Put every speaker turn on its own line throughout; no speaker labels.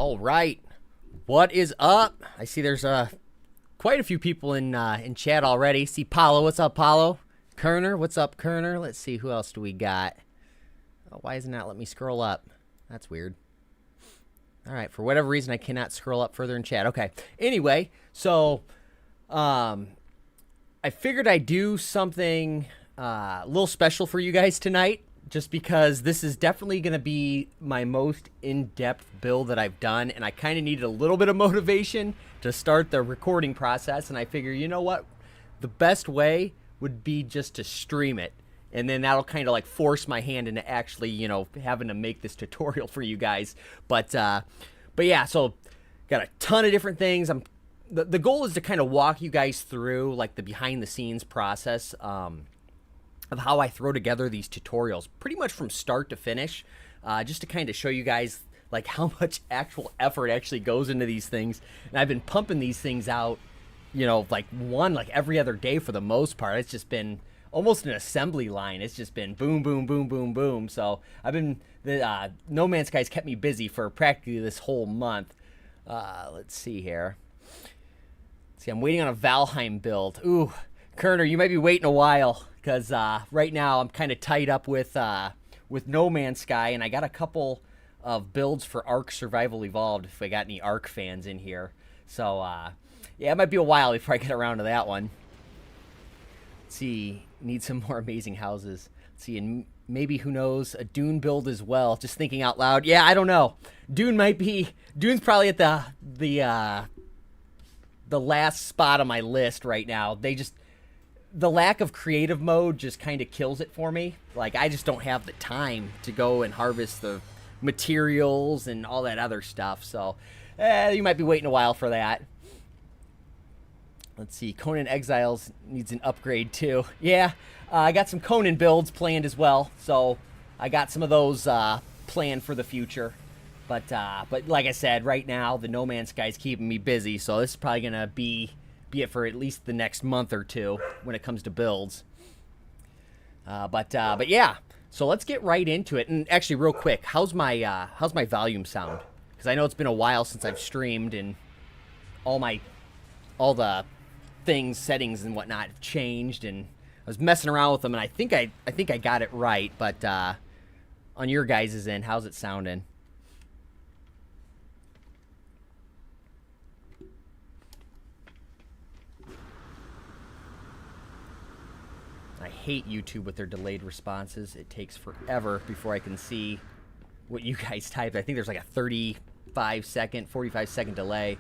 All right, what is up? I see there's quite a few people in chat already. See Paulo, what's up, Paulo? Kerner, what's up, Kerner? Let's see, who else do we got? Oh, why isn't that let me scroll up? That's weird. All right, for whatever reason, I cannot scroll up further in chat. Okay, anyway, so I figured I'd do something a little special for you guys tonight, just because this is definitely going to be my most in-depth build that I've done, and I kind of needed a little bit of motivation to start the recording process, and I figure, you know what? The best way would be just to stream it, and then that'll kind of like force my hand into actually, you know, having to make this tutorial for you guys. But yeah, so got a ton of different things. The goal is to kind of walk you guys through like the behind-the-scenes process of how I throw together these tutorials, pretty much from start to finish, just to kind of show you guys like how much actual effort actually goes into these things. And I've been pumping these things out, you know, like every other day for the most part. It's just been almost an assembly line. It's just been boom, boom, boom, boom, boom. So I've been, No Man's Sky's kept me busy for practically this whole month. Let's see here. See, I'm waiting on a Valheim build. Ooh, Kerner, you might be waiting a while, because right now I'm kind of tied up with No Man's Sky, and I got a couple of builds for Ark Survival Evolved, if I got any Ark fans in here. So, yeah, it might be a while before I get around to that one. Let's see, need some more amazing houses. Let's see, and maybe, who knows, a Dune build as well. Just thinking out loud. Yeah, I don't know. Dune's probably at the last spot on my list right now. The lack of creative mode just kind of kills it for me. Like, I just don't have the time to go and harvest the materials and all that other stuff. So, you might be waiting a while for that. Let's see, Conan Exiles needs an upgrade too. Yeah, I got some Conan builds planned as well. So, I got some of those planned for the future. But like I said, right now, the No Man's Sky is keeping me busy. So, this is probably going to be it for at least the next month or two when it comes to builds. But yeah, so let's get right into it. And actually, real quick, how's my volume sound? Because I know it's been a while since I've streamed, and all the settings and whatnot have changed, and I was messing around with them, and I think I got it right. But on your guys' end, how's it sounding? I hate YouTube with their delayed responses. It takes forever before I can see what you guys type. I think there's like a 45-second, 45-second delay.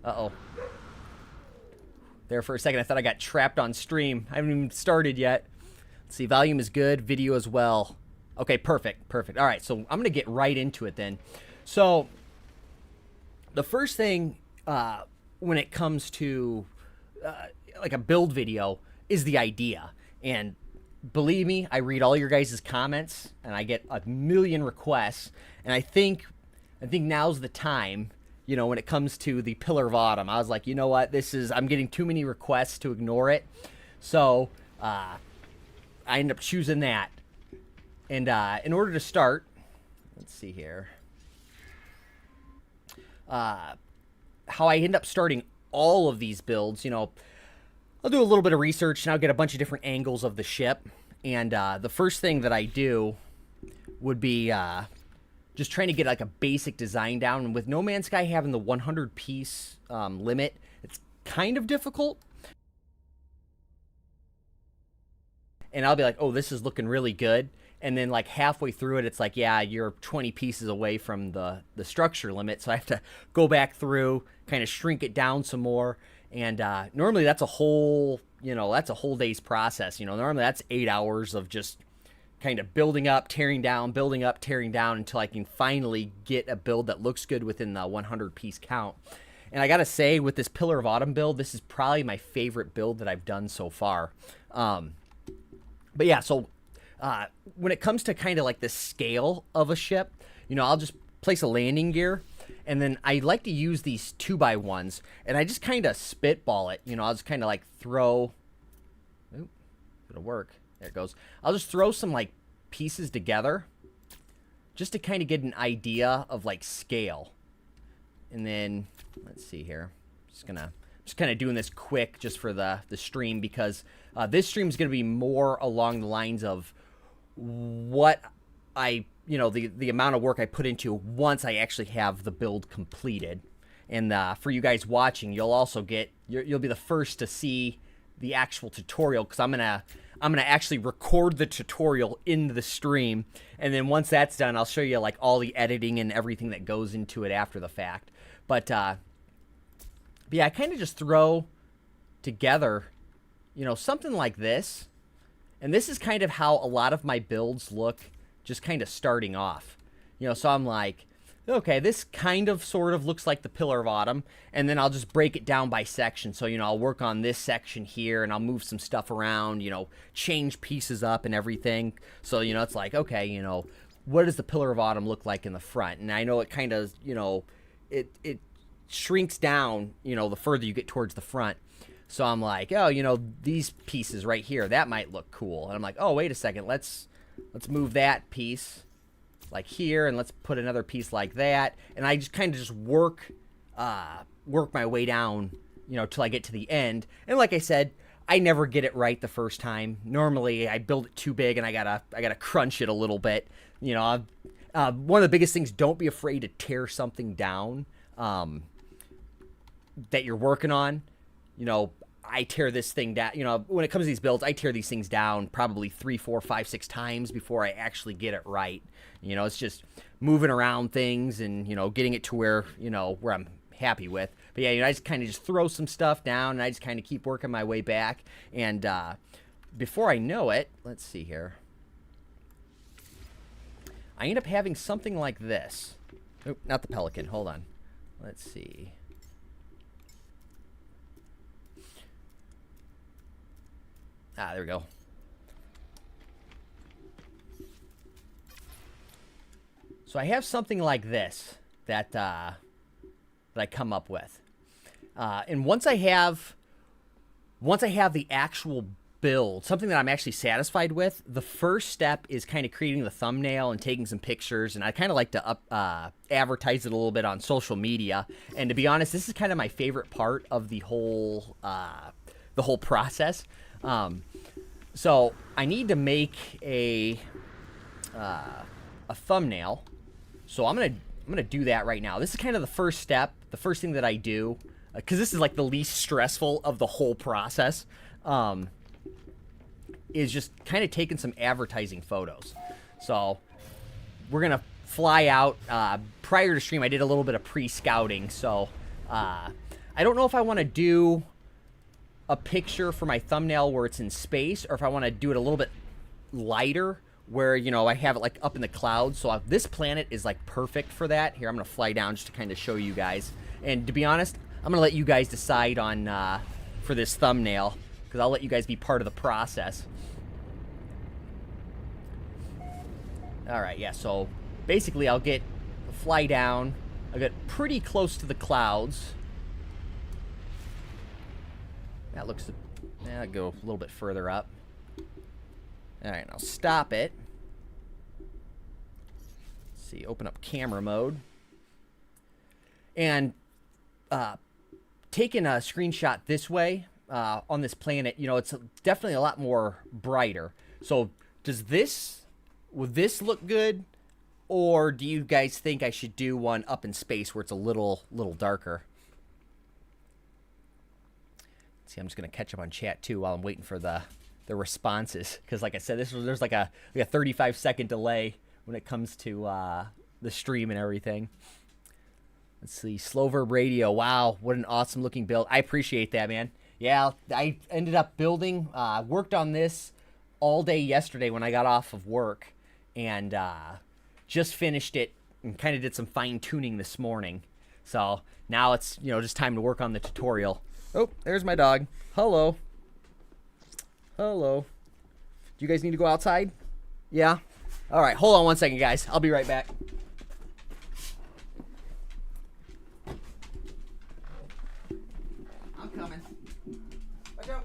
Uh-oh. There for a second, I thought I got trapped on stream. I haven't even started yet. Let's see, volume is good, video as well. Okay, perfect. All right, so I'm going to get right into it then. So, the first thing when it comes to like a build video is the idea. And believe me, I read all your guys' comments, and I get a million requests. And I think now's the time, you know, when it comes to the Pillar of Autumn. I was like, you know what, I'm getting too many requests to ignore it. So I end up choosing that. And in order to start, let's see here, how I end up starting all of these builds, you know, I'll do a little bit of research, and I'll get a bunch of different angles of the ship. And the first thing that I do would be just trying to get like a basic design down. And with No Man's Sky having the 100-piece limit, it's kind of difficult. And I'll be like, oh, this is looking really good. And then like halfway through it, it's like, yeah, you're 20 pieces away from the structure limit. So I have to go back through, kind of shrink it down some more. And normally that's a whole day's process. You know, normally that's 8 hours of just kind of building up, tearing down until I can finally get a build that looks good within the 100-piece count. And I got to say, with this Pillar of Autumn build, this is probably my favorite build that I've done so far. But yeah, so when it comes to kind of like the scale of a ship, you know, I'll just place a landing gear. And then I like to use these 2x1s, and I just kind of spitball it. You know, I'll just kind of like throw. Oop, it'll work. There it goes. I'll just throw some like pieces together, just to kind of get an idea of like scale. and then let's see here. Just kind of doing this quick just for the stream, because this stream is going to be more along the lines of what I, the amount of work I put into once I actually have the build completed. And for you guys watching, you'll also you'll be the first to see the actual tutorial, because I'm gonna actually record the tutorial in the stream, and then once that's done, I'll show you like all the editing and everything that goes into it after the fact. But yeah, I kind of just throw together, something like this, and this is kind of how a lot of my builds look, just kind of starting off. So I'm like, okay, this kind of sort of looks like the Pillar of Autumn, and then I'll just break it down by section. So, I'll work on this section here, and I'll move some stuff around, change pieces up and everything. So, it's like, okay, what does the Pillar of Autumn look like in the front? And I know it kind of, it shrinks down, the further you get towards the front. So I'm like, oh, these pieces right here, that might look cool. And I'm like, oh, wait a second, let's move that piece like here, and let's put another piece like that. And I just kind of just work my way down, till I get to the end. And like I said, I never get it right the first time. Normally I build it too big, and I gotta crunch it a little bit. One of the biggest things, don't be afraid to tear something down that you're working on. I tear this thing down. When it comes to these builds, I tear these things down probably 3, 4, 5, 6 times before I actually get it right. It's just moving around things and, getting it to where I'm happy with. But yeah, I just kind of just throw some stuff down, and I just kind of keep working my way back. And before I know it, let's see here. I end up having something like this. Oh, not the Pelican. Hold on. Let's see. There we go. So I have something like this that I come up with, and once I have the actual build, something that I'm actually satisfied with, the first step is kind of creating the thumbnail and taking some pictures, and I kind of like to advertise it a little bit on social media. And to be honest, this is kind of my favorite part of the whole process. So I need to make a thumbnail. So I'm gonna do that right now. This is kind of the first step, the first thing that I do, because this is like the least stressful of the whole process. Is just kind of taking some advertising photos. So we're gonna fly out. Prior to stream, I did a little bit of pre-scouting. So I don't know if I want to do a picture for my thumbnail where it's in space, or if I want to do it a little bit lighter, where I have it like up in the clouds. So this planet is like perfect for that. Here, I'm gonna fly down just to kind of show you guys. And to be honest, I'm gonna let you guys decide on for this thumbnail, because I'll let you guys be part of the process. All right, yeah. So basically, I'll fly down. I'll get pretty close to the clouds. That looks. I'll go a little bit further up. All right, I'll stop it. Let's see, open up camera mode. And taking a screenshot this way on this planet, it's definitely a lot more brighter. So would this look good? Or do you guys think I should do one up in space where it's a little darker? Let's see, I'm just going to catch up on chat too while I'm waiting for the responses, because like I said, there's like a 35-second delay when it comes to the stream and everything. Let's see, Slow Verb Radio. Wow, what an awesome looking build. I appreciate that, man. Yeah, I ended up building, worked on this all day yesterday when I got off of work, and just finished it and kind of did some fine tuning this morning. So now it's just time to work on the tutorial. Oh, there's my dog. Hello. Hello. Do you guys need to go outside? Yeah? All right, hold on one second, guys. I'll be right back. I'm coming. Watch out.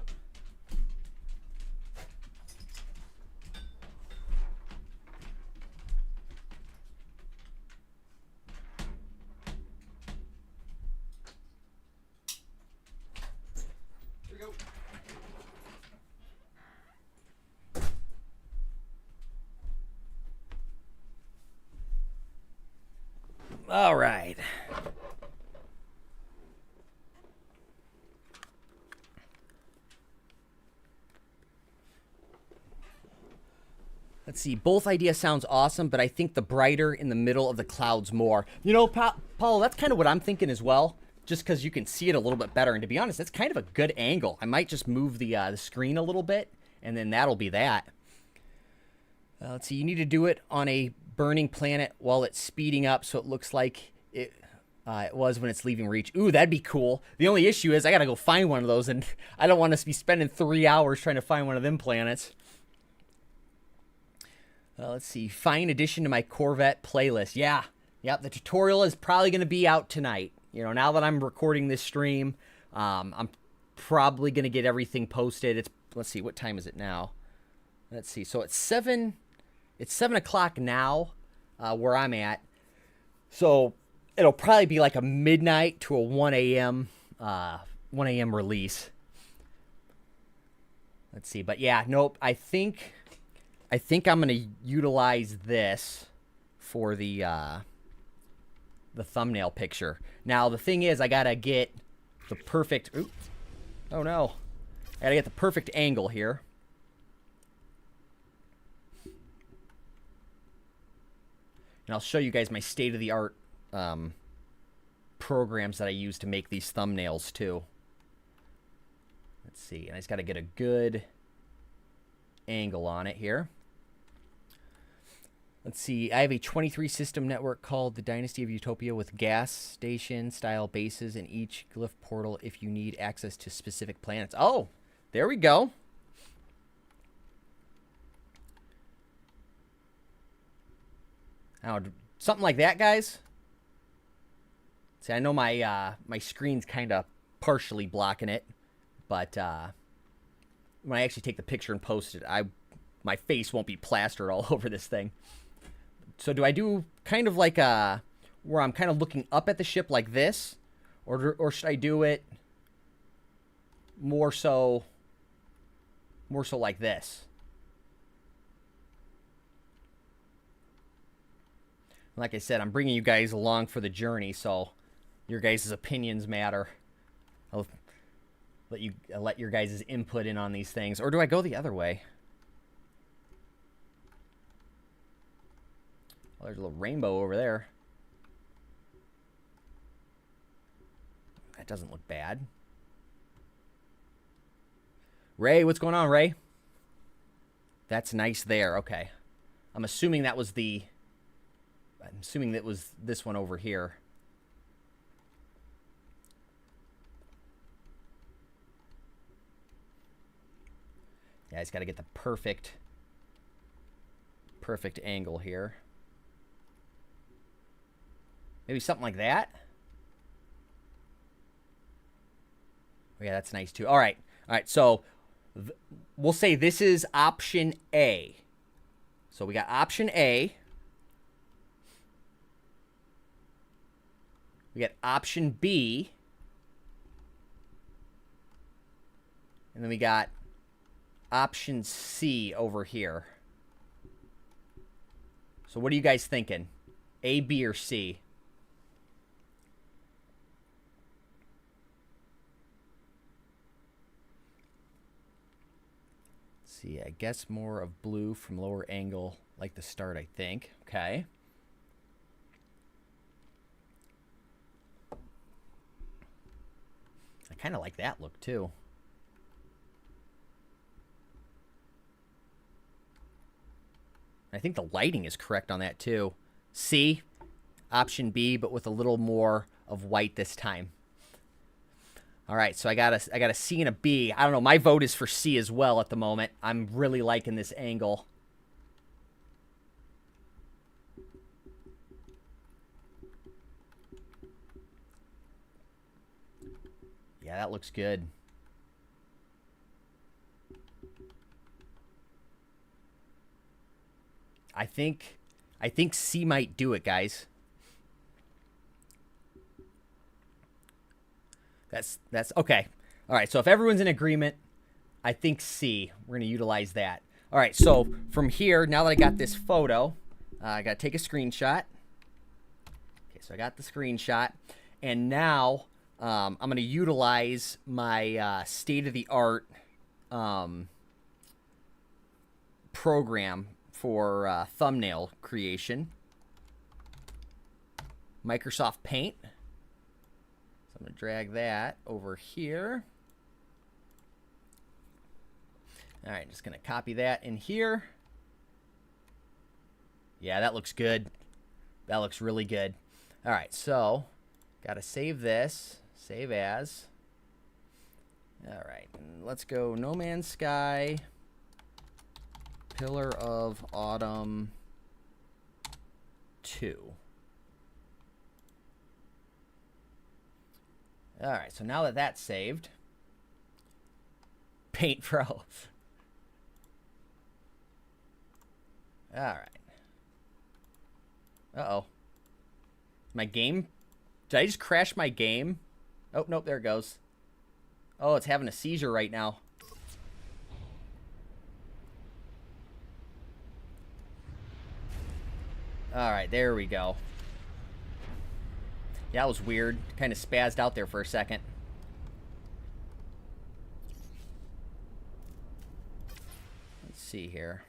All right. Let's see. Both ideas sounds awesome, but I think the brighter in the middle of the clouds more. You know, Paulo, that's kind of what I'm thinking as well, just because you can see it a little bit better. And to be honest, that's kind of a good angle. I might just move the screen a little bit, and then that'll be that. Let's see. You need to do it on a burning planet while it's speeding up, so it looks like it was when it's leaving reach. Ooh, that'd be cool. The only issue is I got to go find one of those, and I don't want to be spending 3 hours trying to find one of them planets. Let's see. Fine addition to my Corvette playlist. Yeah. Yep. The tutorial is probably going to be out tonight. You know, now that I'm recording this stream, I'm probably going to get everything posted. Let's see. What time is it now? Let's see. So it's 7 o'clock now, where I'm at. So it'll probably be like a midnight to a 1 a.m. Release. Let's see. But yeah, nope. I think I'm going to utilize this for the thumbnail picture. Now, the thing is, I got to get the perfect... Oops. Oh, no. I got to get the perfect angle here. And I'll show you guys my state-of-the-art programs that I use to make these thumbnails, too. Let's see. And I just got to get a good angle on it here. Let's see. I have a 23 system network called the Dynasty of Utopia with gas station style bases in each glyph portal if you need access to specific planets. Oh, there we go. Now, something like that, guys. See, I know my my screen's kind of partially blocking it, but when I actually take the picture and post it, my face won't be plastered all over this thing. So do I do kind of like where I'm kind of looking up at the ship like this, or should I do it more so like this? Like I said, I'm bringing you guys along for the journey, so your guys' opinions matter. I'll let your guys' input in on these things. Or do I go the other way? Oh, there's a little rainbow over there. That doesn't look bad. Ray, what's going on, Ray? That's nice there. Okay. I'm assuming that was this one over here. Yeah, I just got to get the perfect angle here. Maybe something like that. Oh, yeah, that's nice too. All right. So we'll say this is option A. So we got option A. We got option B. And then we got option C over here. So what are you guys thinking? A, B, or C? Let's see, I guess more of blue from lower angle, like the start, I think. Okay. I kind of like that look, too. I think the lighting is correct on that, too. C, option B, but with a little more of white this time. All right, so I got a C and a B. I don't know. My vote is for C as well at the moment. I'm really liking this angle. Yeah, that looks good. I think C might do it, guys. That's okay. All right, so if everyone's in agreement, I think C. We're going to utilize that. All right, so from here, now that I got this photo, I got to take a screenshot. Okay, right, so I got the screenshot, and now I'm going to utilize my state-of-the-art program for thumbnail creation, Microsoft Paint. So I'm going to drag that over here. All right, just going to copy that in here. Yeah, that looks good. That looks really good. All right, so got to save this. Save as. All right, and let's go No Man's Sky, Pillar of Autumn 2. All right, so now that that's saved, Paint Pro. All right. Uh-oh. My game? Did I just crash my game? Oh, nope, there it goes. Oh, it's having a seizure right now. All right, there we go. Yeah, that was weird. Kind of spazzed out there for a second. Let's see here.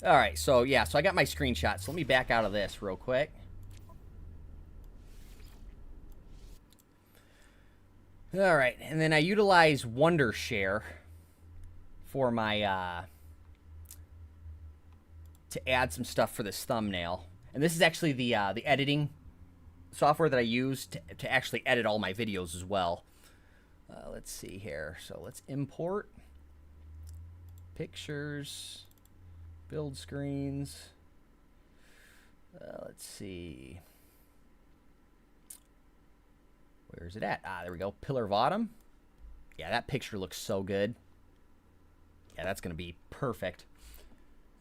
All right, so yeah, so I got my screenshot. So let me back out of this real quick. All right, and then I utilize Wondershare for my to add some stuff for this thumbnail. And this is actually the editing software that I use to actually edit all my videos as well. Let's see here. So let's import pictures, build screens. Let's see. Where is it at? Ah, there we go. Pillar of Autumn. Yeah, that picture looks so good. Yeah, that's going to be perfect.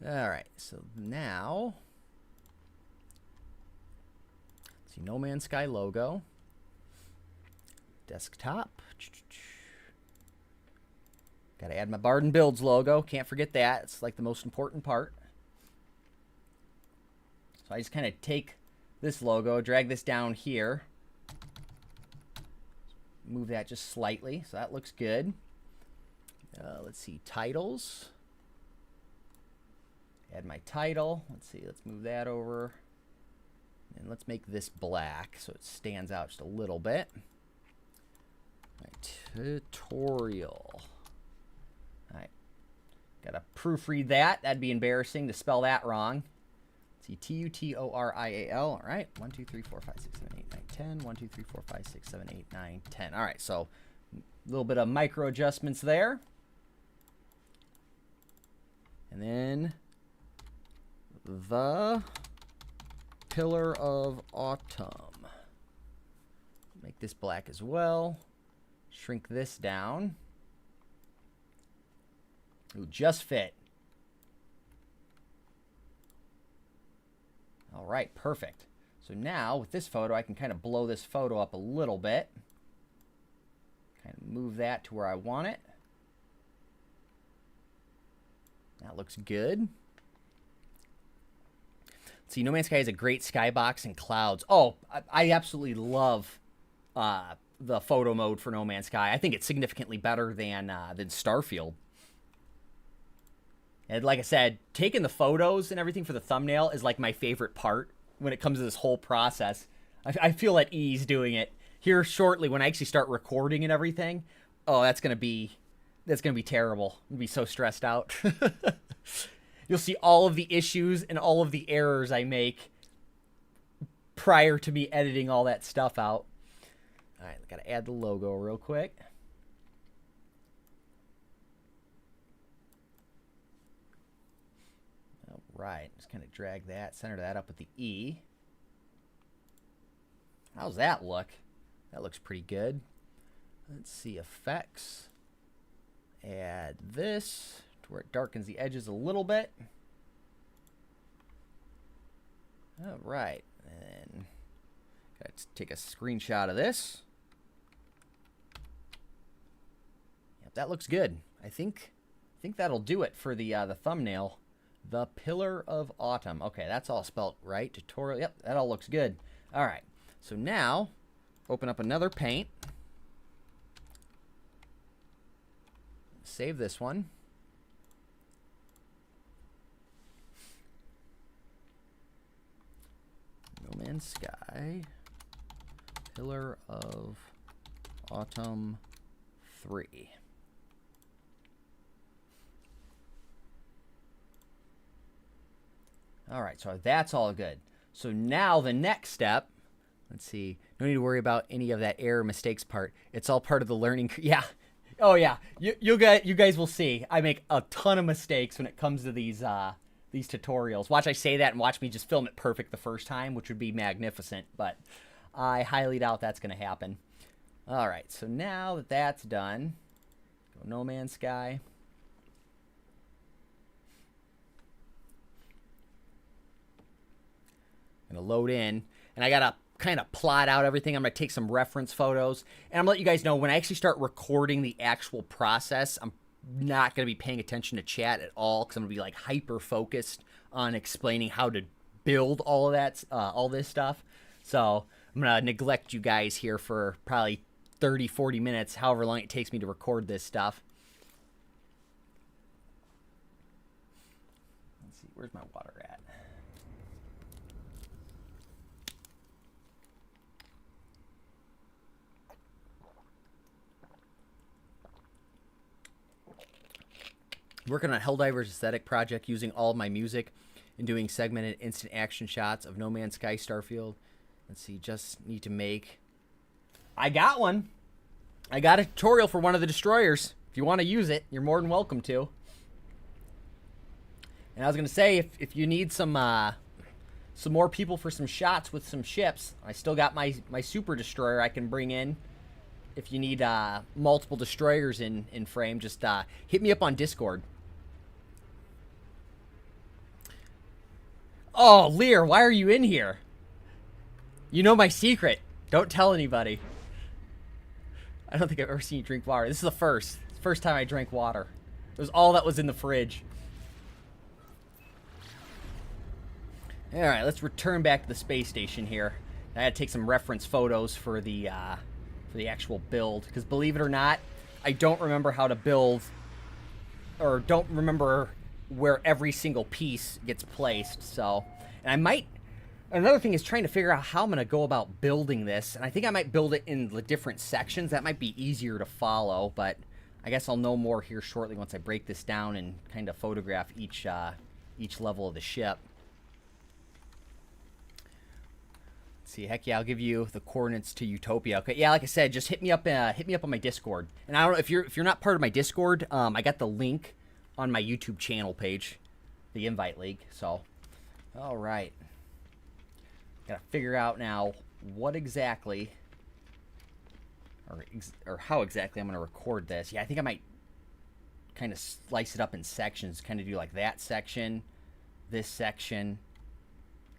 All right, so now, let's see, No Man's Sky logo. Desktop. Got to add my Barden Builds logo. Can't forget that. It's like the most important part. So I just kind of take this logo, drag this down here. Move that just slightly, so that looks good. Let's see, titles. Add my title. Let's see, let's move that over. And let's make this black so it stands out just a little bit. My tutorial. All right, gotta proofread that. That'd be embarrassing to spell that wrong. Let's see, Tutorial. All right, 1, 2, 3, 4, 5, 6, 7, 8, 9, 10. 1, 2, 3, 4, 5, 6, 7, 8, 9, 10. All right, so a little bit of micro adjustments there. And then the Pillar of Autumn. Make this black as well. Shrink this down. Ooh, just fit. All right, perfect. So now with this photo, I can kind of blow this photo up a little bit. Kind of move that to where I want it. That looks good. See, No Man's Sky has a great skybox and clouds. Oh, I absolutely love the photo mode for No Man's Sky. I think it's significantly better than Starfield. And like I said, taking the photos and everything for the thumbnail is like my favorite part when it comes to this whole process. I feel at ease doing it. Here shortly, when I actually start recording and everything, oh, that's gonna be terrible. I'm gonna be so stressed out. You'll see all of the issues and all of the errors I make prior to me editing all that stuff out. All right, gotta add the logo real quick. All right, just kind of drag that, center that up with the E. How's that look? That looks pretty good. Let's see, effects. Add this to where it darkens the edges a little bit. All right, and got to take a screenshot of this. Yep, that looks good. I think that'll do it for the thumbnail The Pillar of Autumn. Okay, that's all spelled right. Tutorial. Yep, that all looks good. All right. So now, open up another paint. Save this one. No Man's Sky. Pillar of Autumn 3. All right, so that's all good. So now the next step, let's see. No need to worry about any of that error mistakes part. It's all part of the learning. Yeah. Oh yeah. You guys will see. I make a ton of mistakes when it comes to these tutorials. Watch I say that and watch me just film it perfect the first time, which would be magnificent. But I highly doubt that's going to happen. All right. So now that that's done, go No Man's Sky. Gonna load in, and I gotta kind of plot out everything. I'm gonna take some reference photos, and I'm gonna let you guys know when I actually start recording the actual process, I'm not gonna be paying attention to chat at all because I'm gonna be like hyper focused on explaining how to build all of that, all this stuff. So I'm gonna neglect you guys here for probably 30, 40 minutes, however long it takes me to record this stuff. Let's see, where's my water at? Working on Helldiver's aesthetic project using all of my music and doing segmented instant action shots of No Man's Sky Starfield. Let's see, just need to make... I got one. I got a tutorial for one of the destroyers. If you want to use it, you're more than welcome to. And I was going to say, if you need some more people for some shots with some ships, I still got my super destroyer I can bring in. If you need multiple destroyers in frame, just hit me up on Discord. Oh, Lear, why are you in here? You know my secret. Don't tell anybody. I don't think I've ever seen you drink water. This is the first time I drank water. It was all that was in the fridge. All right, let's return back to the space station here. I had to take some reference photos for the actual build, because believe it or not, I don't remember how to build, or don't remember where every single piece gets placed. So, and another thing is trying to figure out how I'm going to go about building this, and I think I might build it in the different sections. That might be easier to follow, but I guess I'll know more here shortly once I break this down and kind of photograph each level of the ship. See, heck yeah, I'll give you the coordinates to Utopia. Okay, yeah, like I said, just hit me up on my Discord. And I don't know if you're not part of my Discord. I got the link on my YouTube channel page, the invite link. So, all right, gotta figure out now what exactly, or how exactly I'm gonna record this. Yeah, I think I might kind of slice it up in sections, kind of do like that section, this section,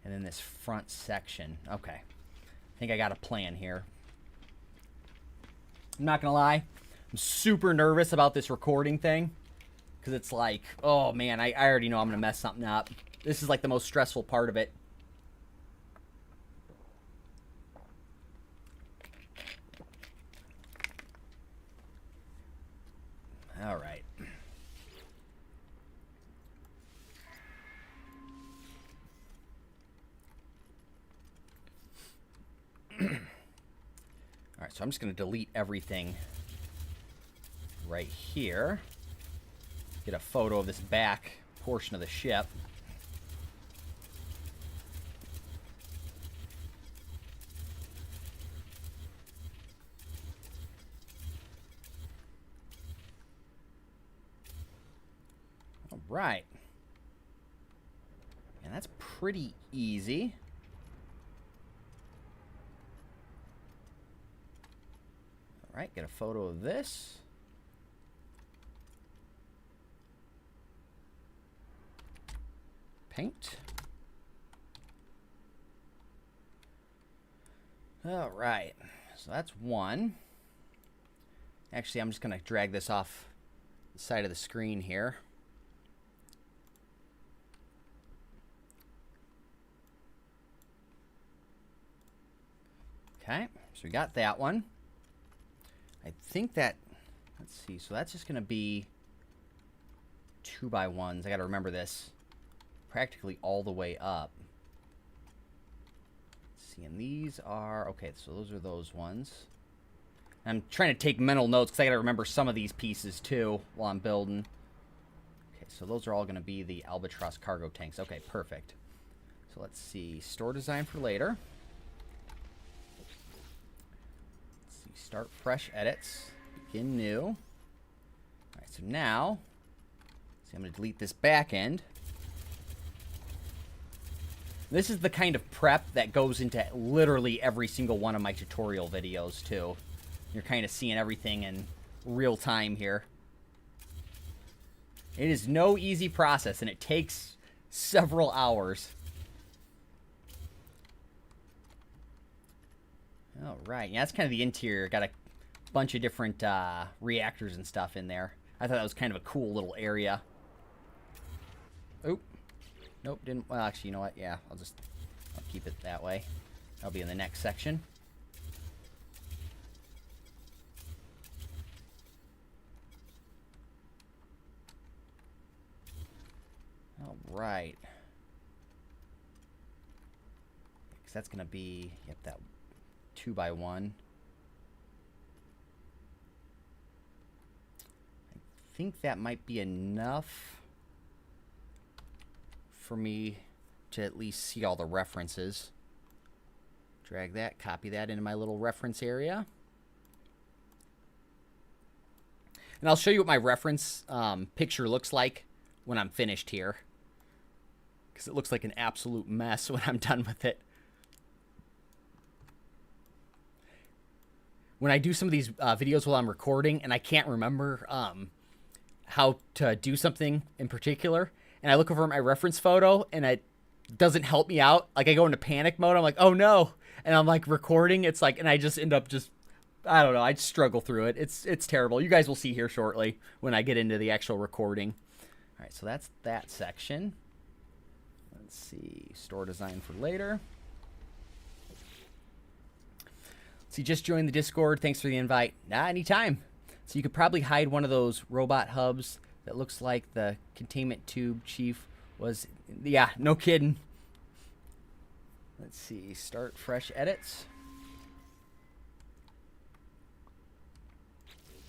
and then this front section. Okay. I think I got a plan here. I'm not going to lie. I'm super nervous about this recording thing. Because it's like, oh man, I already know I'm going to mess something up. This is like the most stressful part of it. All right. All right, so I'm just going to delete everything right here. Get a photo of this back portion of the ship. All right. And that's pretty easy. All right, get a photo of this. Paint. All right, so that's one. Actually, I'm just going to drag this off the side of the screen here. Okay, so we got that one. I think that, let's see, so that's just going to be 2x1s. I got to remember this. Practically all the way up. Let's see, and these are, okay, so those are those ones. I'm trying to take mental notes because I got to remember some of these pieces too while I'm building. Okay, so those are all going to be the Albatross cargo tanks. Okay, perfect. So let's see, store design for later. Let's see, start fresh edits, begin new. All right, so now, see, I'm going to delete this back end. This is the kind of prep that goes into literally every single one of my tutorial videos too. You're kind of seeing everything in real time here. It is no easy process, and it takes several hours. All right, yeah, that's kind of the interior. Got a bunch of different reactors and stuff in there. I thought that was kind of a cool little area. Oop. Nope, didn't. Well, actually, you know what? Yeah, I'll keep it that way. That'll be in the next section. All right. Because that's going to be, yep, that 2x1. I think that might be enough for me to at least see all the references. Drag that, copy that into my little reference area. And I'll show you what my reference picture looks like when I'm finished here, because it looks like an absolute mess when I'm done with it. When I do some of these videos while I'm recording and I can't remember how to do something in particular, and I look over my reference photo and it doesn't help me out, like I go into panic mode. I'm like, oh no, and I'm like recording. It's like, and I just end up I don't know. I just struggle through it. It's terrible. You guys will see here shortly when I get into the actual recording. All right, so that's that section. Let's see, store design for later. So you just joined the Discord. Thanks for the invite. Anytime. So you could probably hide one of those robot hubs that looks like the containment tube chief was. Yeah, no kidding. Let's see, start fresh edits.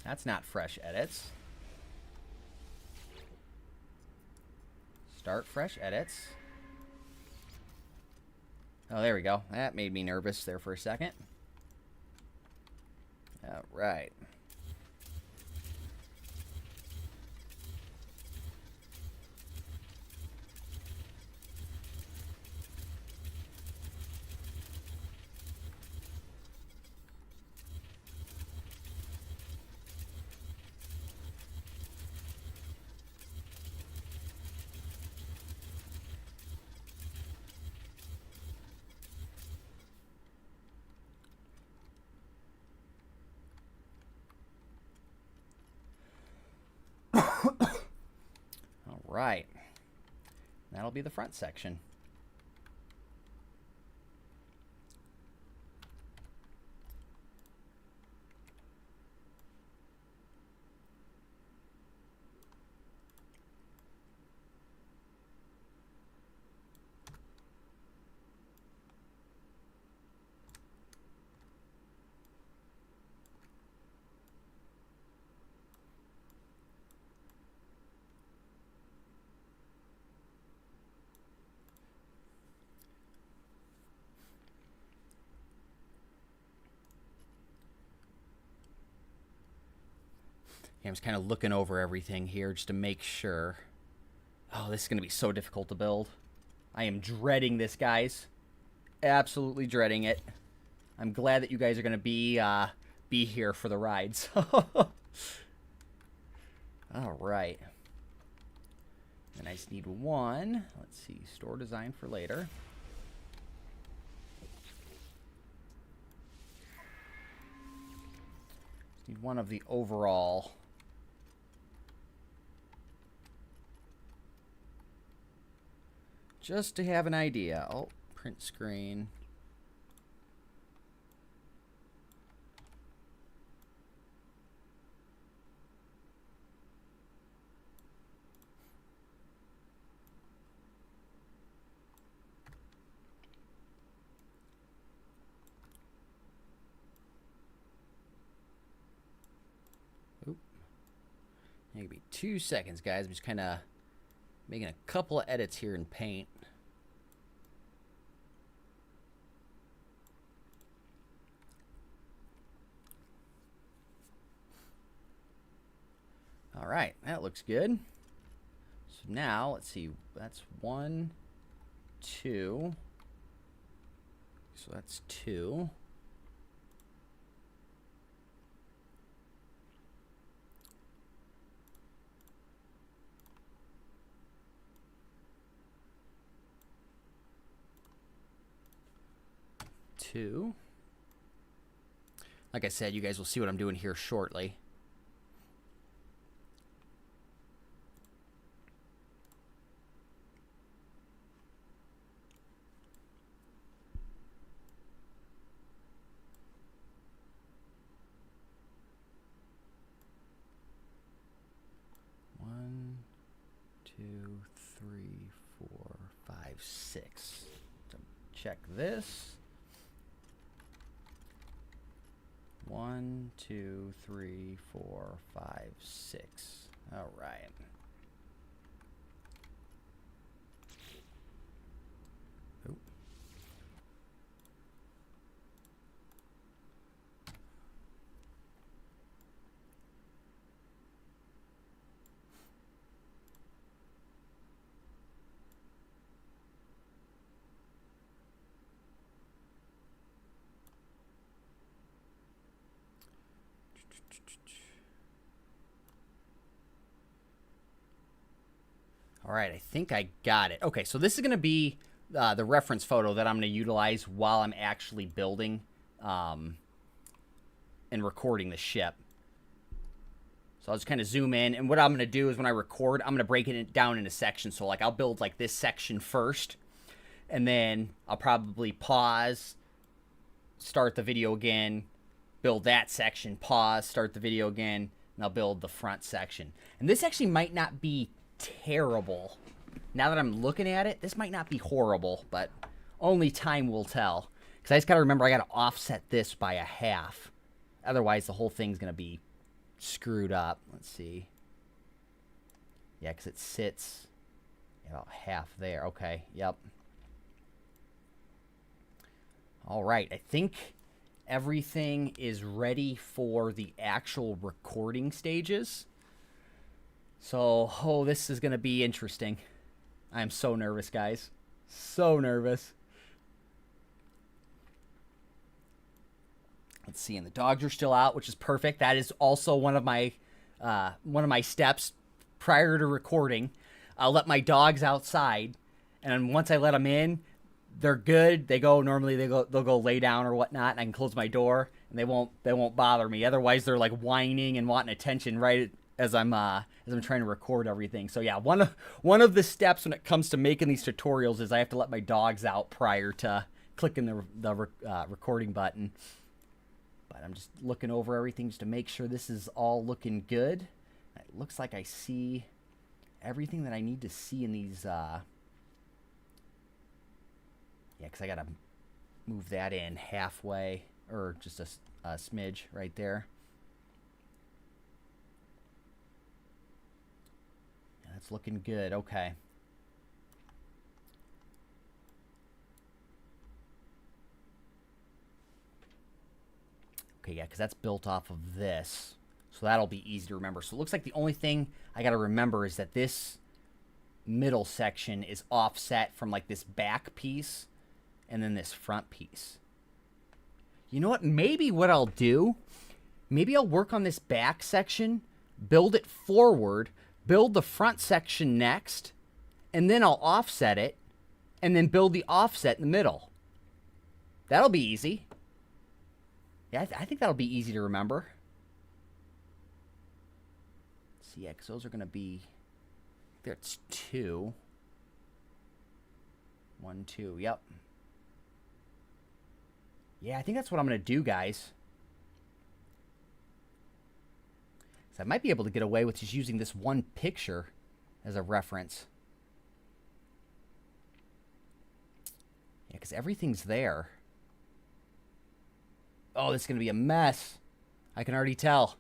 That's not fresh edits. Start fresh edits. Oh, there we go. That made me nervous there for a second. All right. All right. That'll be the front section. I'm just kind of looking over everything here just to make sure. Oh, this is going to be so difficult to build. I am dreading this, guys. Absolutely dreading it. I'm glad that you guys are going to be here for the rides. All right. And I just need one. Let's see, store design for later. Just need one of the overall. Just to have an idea. Oh, print screen. Maybe 2 seconds, guys. I'm just kind of making a couple of edits here in Paint. All right, that looks good. So now, let's see. That's 1, 2. So that's 2. Like I said, you guys will see what I'm doing here shortly. One, 2, 3, 4, 5, 6. So check this. 1, 2, 3, 4, 5, 6. All right. Ooh. All right, I think I got it. Okay, so this is going to be the reference photo that I'm going to utilize while I'm actually building and recording the ship. So I'll just kind of zoom in, and what I'm going to do is when I record, I'm going to break it down into sections. So like I'll build like this section first, and then I'll probably pause, start the video again, build that section, pause, start the video again, and I'll build the front section. And this actually might not be terrible. Now that I'm looking at it, this might not be horrible, but only time will tell. Because I just got to remember I got to offset this by a half. Otherwise, the whole thing's going to be screwed up. Let's see. Yeah, because it sits about half there. Okay, yep. All right, I think everything is ready for the actual recording stages. So, oh, this is going to be interesting. I'm so nervous, guys. So nervous. Let's see, and the dogs are still out, which is perfect. That is also one of my steps prior to recording. I'll let my dogs outside, and once I let them in, they're good. They'll go lay down or whatnot, and I can close my door, and they won't bother me. Otherwise, they're like whining and wanting attention right as I'm trying to record everything. So yeah, one of the steps when it comes to making these tutorials is I have to let my dogs out prior to clicking the recording button. But I'm just looking over everything just to make sure this is all looking good. It looks like I see everything that I need to see in these. Yeah, because I gotta move that in halfway or just a smidge right there. That's looking good. Okay. Okay, yeah, because that's built off of this. So that'll be easy to remember. So it looks like the only thing I got to remember is that this middle section is offset from like this back piece and then this front piece. You know what? Maybe what I'll do, maybe I'll work on this back section, build it forward, build the front section next, and then I'll offset it, and then build the offset in the middle. That'll be easy. Yeah, I think that'll be easy to remember. So yeah, because those are going to be, that's 2. 1, 2, yep. Yeah, I think that's what I'm going to do, guys. I might be able to get away with just using this one picture as a reference. Yeah, because everything's there. Oh, this is going to be a mess. I can already tell.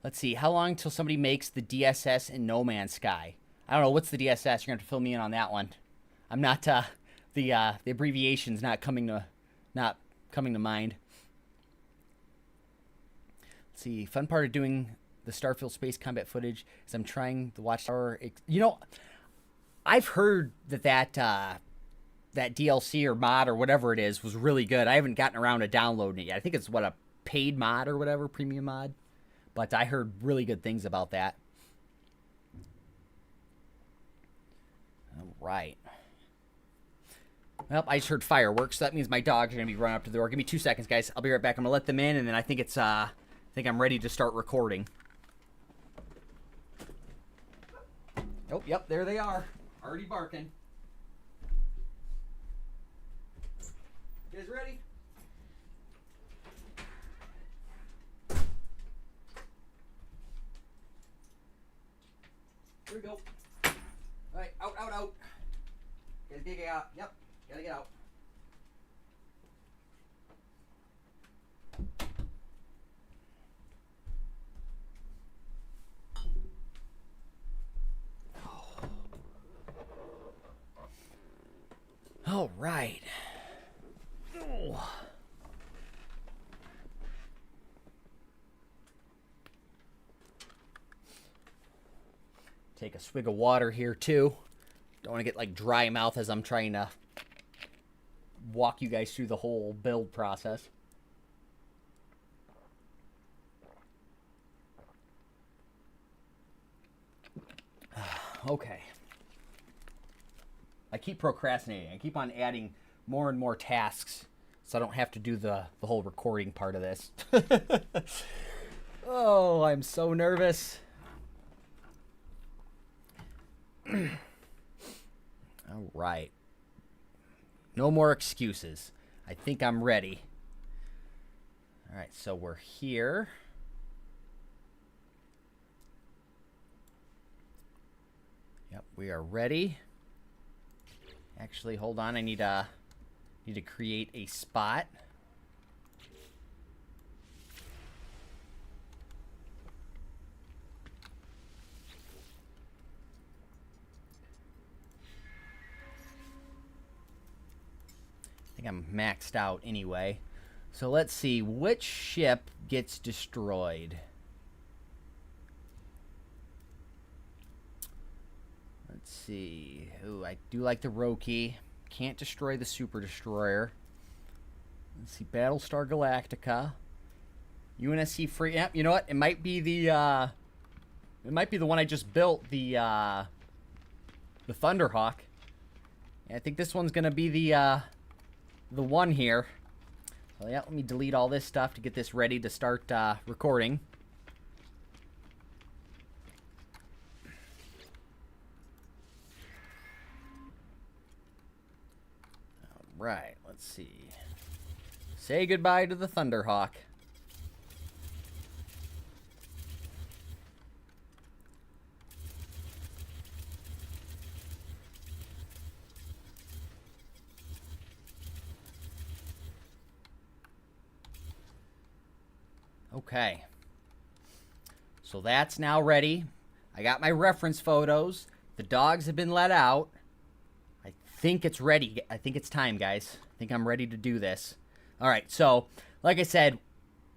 Let's see. How long till somebody makes the DSS in No Man's Sky? I don't know. What's the DSS? You're going to have to fill me in on that one. I'm not, the abbreviation's not coming to mind. Let's see. Fun part of doing the Starfield space combat footage is I'm trying the Watchtower. You know, I've heard that DLC or mod or whatever it is was really good. I haven't gotten around to downloading it yet. I think it's a paid mod or whatever, premium mod. But I heard really good things about that. All right. Well, I just heard fireworks. So that means my dogs are going to be running up to the door. Give me 2 seconds, guys. I'll be right back. I'm going to let them in, and then I think I'm ready to start recording. Oh, yep, there they are. Already barking. You guys ready? Here we go. All right, out. Guys, get out. Yep, gotta get out. All right. Oh. Take a swig of water here too. Don't want to get like dry mouth as I'm trying to walk you guys through the whole build process. Okay. I keep procrastinating. I keep on adding more and more tasks so I don't have to do the whole recording part of this. Oh, I'm so nervous. All right. No more excuses. I think I'm ready. All right, so we're here. Yep, we are ready. Actually, hold on. I need to create a spot. I think I'm maxed out anyway. So let's see which ship gets destroyed. Let's see. Ooh, I do like the Roki. Can't destroy the Super Destroyer. Let's see. Battlestar Galactica. UNSC free. Yep. You know what? It might be the one I just built. The Thunderhawk. Yeah, I think this one's gonna be the one here. So yeah, let me delete all this stuff to get this ready to start recording. Right, let's see. Say goodbye to the Thunderhawk. Okay. So that's now ready. I got my reference photos. The dogs have been let out. I think it's ready. I think it's time, guys. I think I'm ready to do this. All right, so like I said,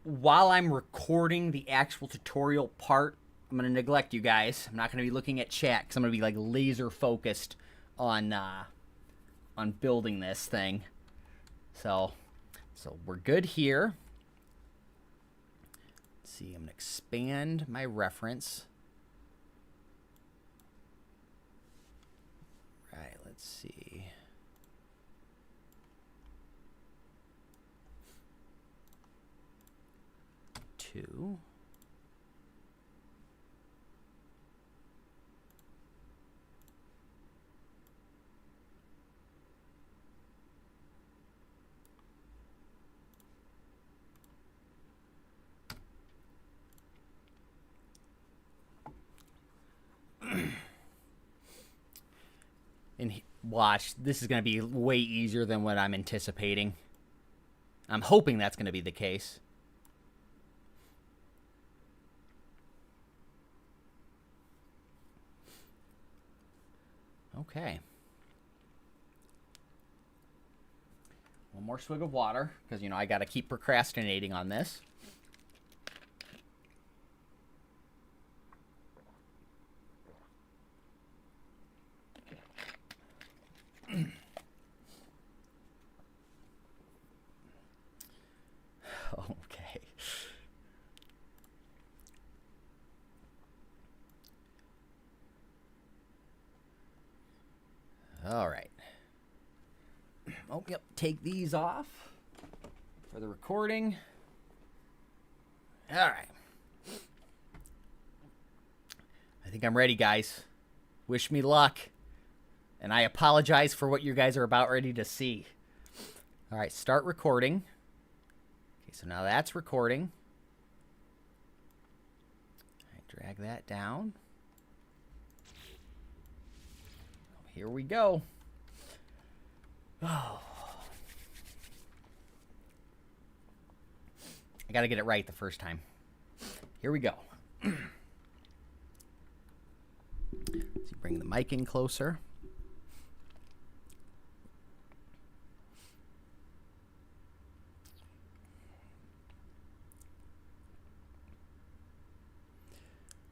while I'm recording the actual tutorial part, I'm going to neglect you guys. I'm not going to be looking at chat because I'm going to be like laser focused on building this thing. So we're good here. Let's see, I'm going to expand my reference. Right, let's see. Two. And watch, this is going to be way easier than what I'm anticipating. I'm hoping that's going to be the case. Okay. One more swig of water, because, you know, I got to keep procrastinating on this. Okay. All right. Oh, yep. Take these off for the recording. All right. I think I'm ready, guys. Wish me luck. And I apologize for what you guys are about ready to see. All right, start recording. Okay, so now that's recording. All right, drag that down. Here we go. Oh. I got to get it right the first time. Here we go. Let's bring the mic in closer.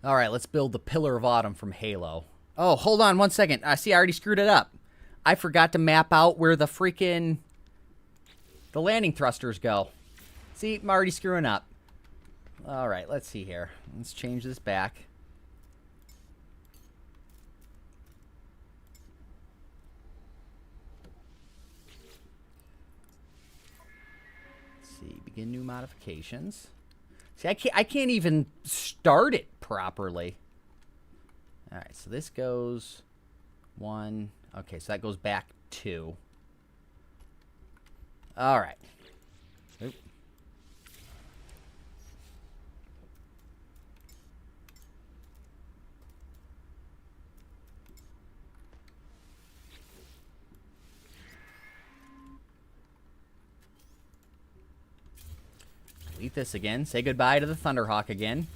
All right, let's build the Pillar of Autumn from Halo. Oh, hold on one second. See, I already screwed it up. I forgot to map out where the landing thrusters go. See, I'm already screwing up. All right, let's see here. Let's change this back. Let's see, begin new modifications. See, I can't even start it properly. All right, so this goes 1. Okay, so that goes back 2. All right. Oop. Delete this again. Say goodbye to the Thunderhawk again.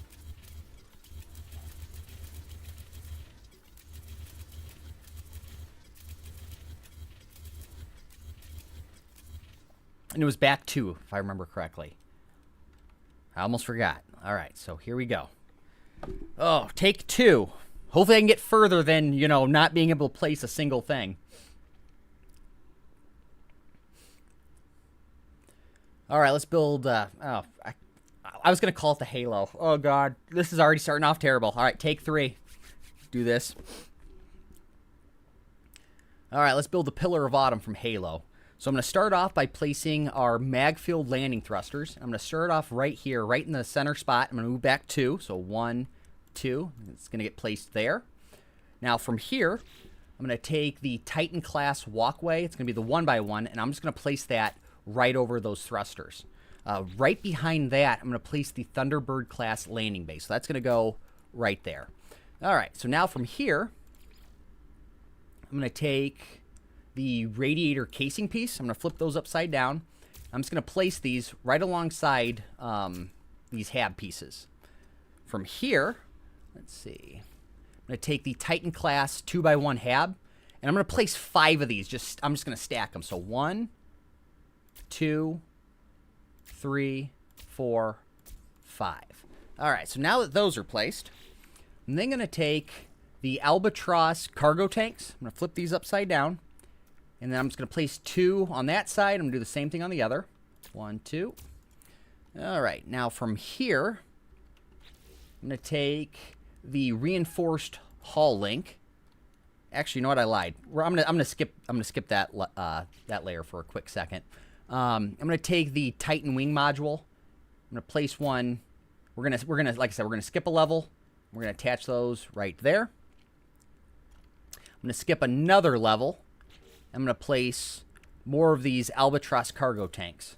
And it was back 2, if I remember correctly. I almost forgot. All right, so here we go. Oh, take 2. Hopefully I can get further than, you know, not being able to place a single thing. All right, let's build... I was going to call it the Halo. Oh, God. This is already starting off terrible. All right, take 3. Do this. All right, let's build the Pillar of Autumn from Halo. So I'm going to start off by placing our mag-filled landing thrusters. I'm going to start off right here, right in the center spot. I'm going to move back 2. So 1, 2. It's going to get placed there. Now from here, I'm going to take the Titan class walkway. It's going to be the 1x1, and I'm just going to place that right over those thrusters. Right behind that, I'm going to place the Thunderbird class landing base. So that's going to go right there. All right, so now from here, I'm going to take the radiator casing piece. I'm going to flip those upside down. I'm just going to place these right alongside these hab pieces. From here, let's see. I'm going to take the Titan class 2x1 hab, and I'm going to place 5 of these. I'm just going to stack them. So 1, 2, 3, 4, 5. All right, so now that those are placed, I'm then going to take the Albatross cargo tanks. I'm going to flip these upside down. And then I'm just going to place 2 on that side. I'm going to do the same thing on the other. 1, 2. All right. Now from here, I'm going to take the reinforced hull link. Actually, you know what? I lied. I'm going to skip that that layer for a quick second. I'm going to take the Titan wing module. I'm going to place one. We're gonna like I said, we're going to skip a level. We're going to attach those right there. I'm going to skip another level. I'm going to place more of these Albatross cargo tanks.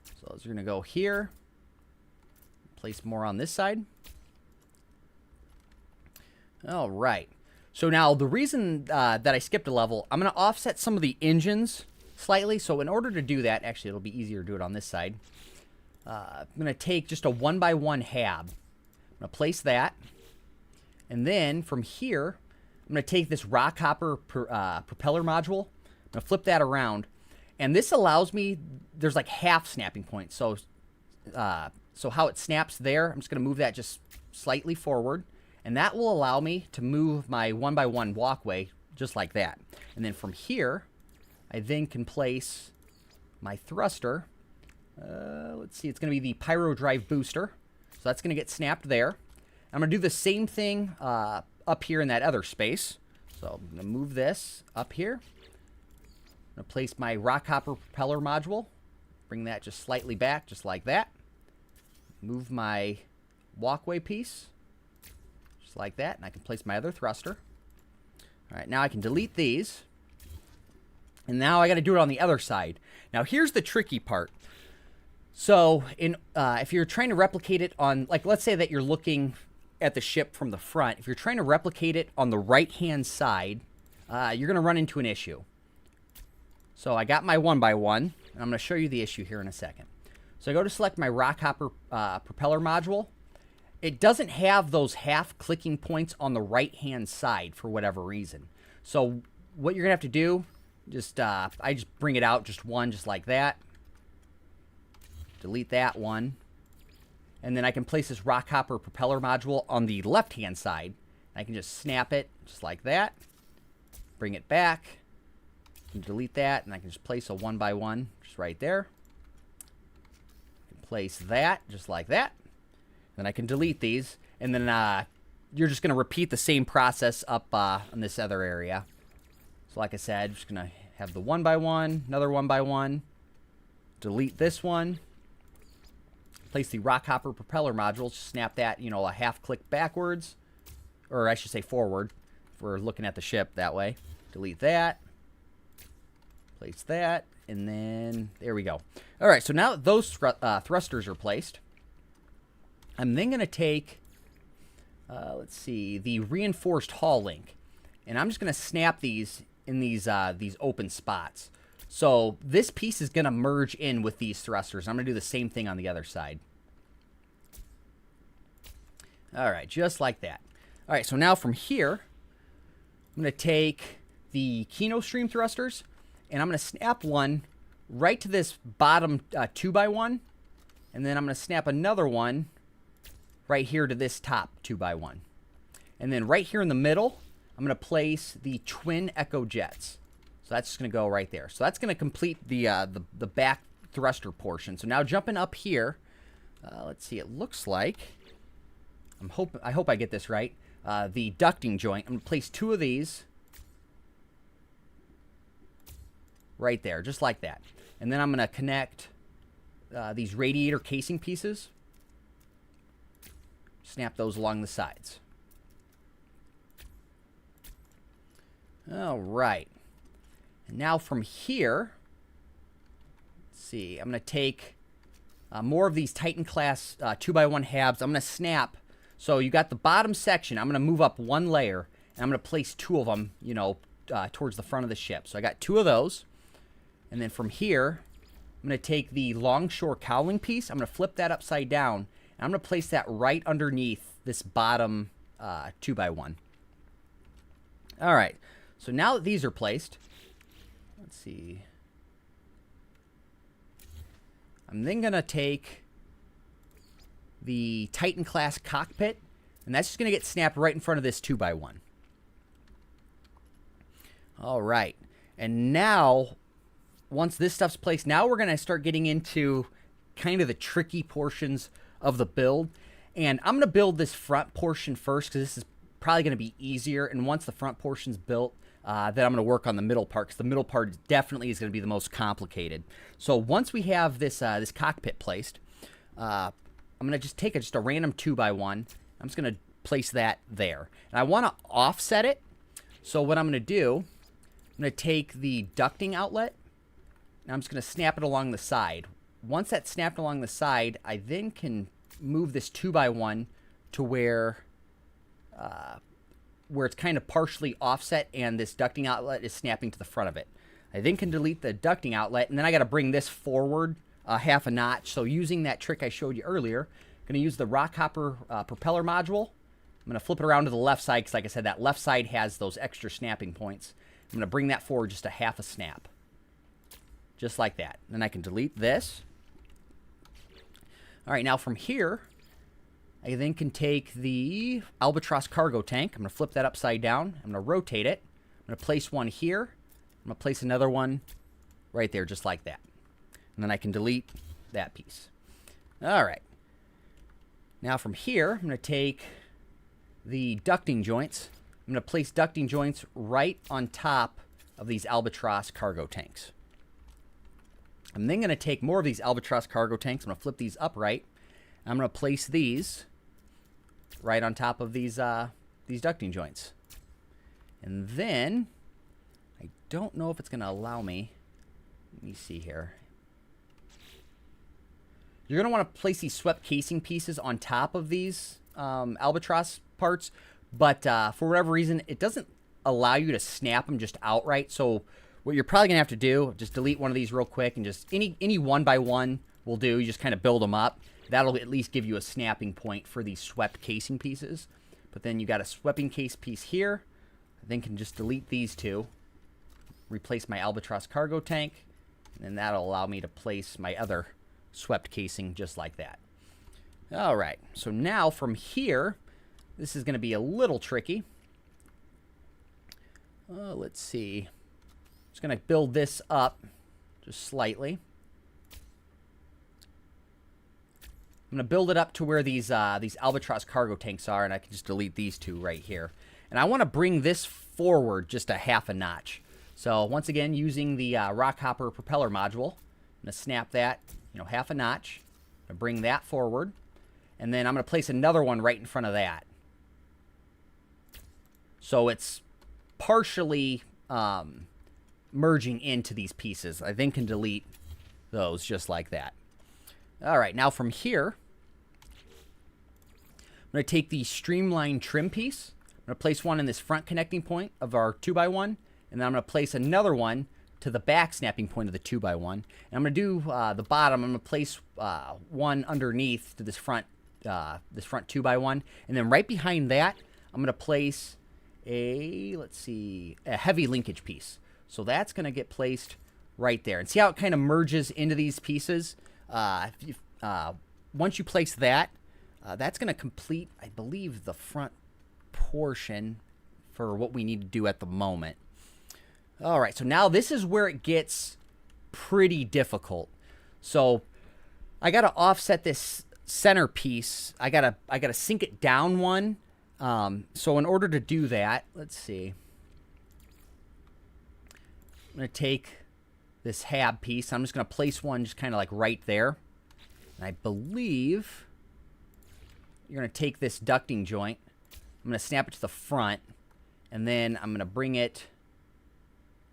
So those are going to go here. Place more on this side. All right. So now the reason that I skipped a level, I'm going to offset some of the engines slightly. So in order to do that, actually it'll be easier to do it on this side. I'm going to take just a 1x1 hab. I'm going to place that. And then from here, I'm going to take this rock hopper propeller module. I'm going to flip that around. And this allows me, there's like half snapping points. So how it snaps there, I'm just going to move that just slightly forward. And that will allow me to move my 1x1 walkway just like that. And then from here, I then can place my thruster. Let's see, it's going to be the Pyro Drive Booster. So that's going to get snapped there. I'm going to do the same thing up here in that other space. So I'm going to move this up here. I'm going to place my rock hopper propeller module. Bring that just slightly back, just like that. Move my walkway piece, just like that. And I can place my other thruster. All right, now I can delete these. And now I got to do it on the other side. Now here's the tricky part. So if you're trying to replicate it on, like, let's say that you're looking at the ship from the front. If you're trying to replicate it on the right-hand side, you're going to run into an issue. So I got my 1x1, and I'm going to show you the issue here in a second. So I go to select my rock hopper propeller module. It doesn't have those half clicking points on the right-hand side for whatever reason. So what you're going to have to do, I just bring it out just one, just like that. Delete that one. And then I can place this rock hopper propeller module on the left-hand side. I can just snap it just like that. Bring it back. And delete that, and I can just place a 1x1 just right there. Place that just like that. Then I can delete these, and then you're just going to repeat the same process up on this other area. So like I said, I'm just going to have the 1x1, another 1x1, delete this one, place the rock hopper propeller module, snap that, a half click backwards, or I should say forward, if we're looking at the ship that way. Delete that, place that, and then there we go. All right, so now those thrusters are placed. I'm then going to take, let's see, the reinforced hull link, and I'm just going to snap these in these open spots. So this piece is going to merge in with these thrusters. I'm going to do the same thing on the other side. All right, just like that. All right, so now from here, I'm going to take the Kino Stream thrusters, and I'm going to snap one right to this bottom 2x1, and then I'm going to snap another one right here to this top 2x1. And then right here in the middle, I'm going to place the twin Echo Jets. So that's just going to go right there. So that's going to complete the back thruster portion. So now jumping up here, let's see, it looks like, I hope I get this right, the ducting joint. I'm going to place two of these right there, just like that. And then I'm going to connect these radiator casing pieces. Snap those along the sides. All right. And now from here, let's see, I'm going to take more of these Titan class 2x1 halves. I'm going to snap. So you got the bottom section. I'm going to move up one layer, and I'm going to place two of them, towards the front of the ship. So I got two of those. And then from here, I'm going to take the longshore cowling piece. I'm going to flip that upside down, and I'm going to place that right underneath this bottom 2x1. All right. So now that these are placed, let's see. I'm then going to take the Titan class cockpit, and that's just going to get snapped right in front of this 2x1. All right. And now, once this stuff's placed, now we're going to start getting into kind of the tricky portions of the build. And I'm going to build this front portion first because this is probably going to be easier. And once the front portion's built, then I'm going to work on the middle part because the middle part definitely is going to be the most complicated. So once we have this this cockpit placed, I'm going to just take a random 2x1. I'm just going to place that there. And I want to offset it. So what I'm going to do, I'm going to take the ducting outlet, and I'm just going to snap it along the side. Once that's snapped along the side, I then can move this 2x1 to where it's kind of partially offset and this ducting outlet is snapping to the front of it. I then can delete the ducting outlet, and then I got to bring this forward half a notch. So using that trick I showed you earlier, I'm going to use the rock hopper propeller module, I'm going to flip it around to the left side because, like I said, that left side has those extra snapping points. I'm going to bring that forward just a half a snap. Just like that. Then I can delete this. All right, now from here, I then can take the Albatross cargo tank. I'm going to flip that upside down. I'm going to rotate it. I'm going to place one here. I'm going to place another one right there, just like that. And then I can delete that piece. All right. Now from here, I'm going to take the ducting joints. I'm going to place ducting joints right on top of these Albatross cargo tanks. I'm then going to take more of these Albatross cargo tanks. I'm going to flip these upright. I'm going to place these right on top of these ducting joints. And then, I don't know if it's going to allow me. Let me see here. You're going to want to place these swept casing pieces on top of these Albatross parts. But for whatever reason, it doesn't allow you to snap them just outright. So what you're probably going to have to do, just delete one of these real quick. And just any one by one will do. You just kind of build them up. That'll at least give you a snapping point for these swept casing pieces. But then you got a sweeping case piece here. I then can just delete these two. Replace my Albatross cargo tank. And then that'll allow me to place my other swept casing just like that. All right. So now from here, this is going to be a little tricky. Let's see. Just going to build this up just slightly. I'm going to build it up to where these Albatross cargo tanks are, and I can just delete these two right here. And I want to bring this forward just a half a notch. So once again, using the Rockhopper propeller module, I'm going to snap that, half a notch. I'm going to bring that forward, and then I'm going to place another one right in front of that. So it's partially merging into these pieces. I then can delete those just like that. All right, now from here, I'm going to take the streamline trim piece. I'm going to place one in this front connecting point of our 2x1, and then I'm going to place another one to the back snapping point of the 2x1. And I'm going to do the bottom. I'm going to place one underneath to this front 2x1, and then right behind that, I'm going to place a heavy linkage piece. So that's going to get placed right there. And see how it kind of merges into these pieces? Once you place that, that's going to complete, I believe, the front portion for what we need to do at the moment. All right, so now this is where it gets pretty difficult. So I got to offset this center piece. I gotta sink it down one. So in order to do that, let's see. I'm going to take this hab piece. I'm just going to place one just kind of like right there. And I believe you're going to take this ducting joint. I'm going to snap it to the front. And then I'm going to bring it.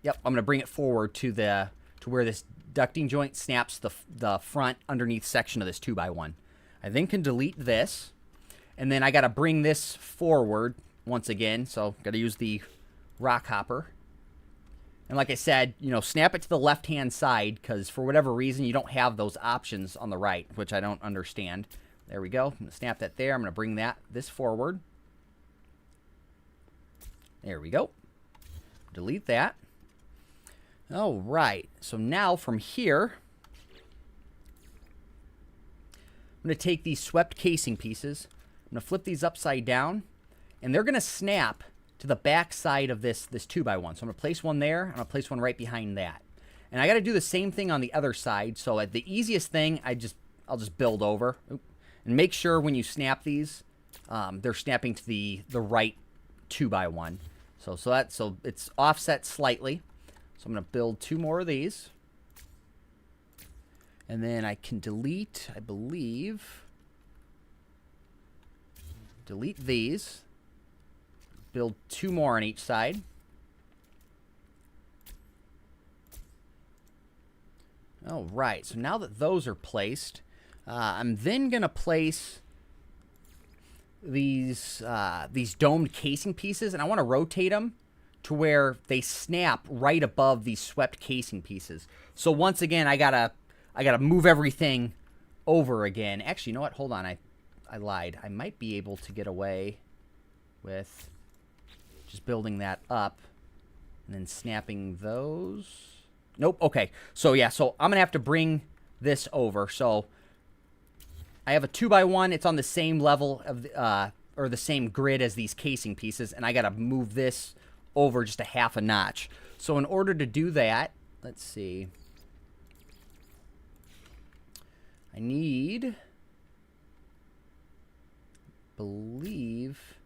Yep, I'm going to bring it forward to where this ducting joint snaps the front underneath section of this 2x1. I then can delete this. And then I got to bring this forward once again. So got to use the Rockhopper. And like I said, snap it to the left-hand side because for whatever reason, you don't have those options on the right, which I don't understand. There we go. I'm going to snap that there. I'm going to bring this forward. There we go. Delete that. All right. So now from here, I'm going to take these swept casing pieces. I'm going to flip these upside down, and they're going to snap to the back side of this 2x1. So I'm going to place one there. I'm going to place one right behind that. And I got to do the same thing on the other side. So the easiest thing, I'll just build over. And make sure when you snap these, they're snapping to the right 2x1. So it's offset slightly. So I'm going to build two more of these. And then I can delete, I believe, delete these. Build two more on each side. All right, so now that those are placed, I'm then going to place these domed casing pieces, and I want to rotate them to where they snap right above these swept casing pieces. So once again, I gotta move everything over again. Actually, you know what? Hold on, I lied. I might be able to get away. with just building that up and then snapping those. Nope. Okay. So yeah, so I'm going to have to bring this over. So I have a 2x1. It's on the same level of or the same grid as these casing pieces, and I got to move this over just a half a notch. So in order to do that, let's see. I believe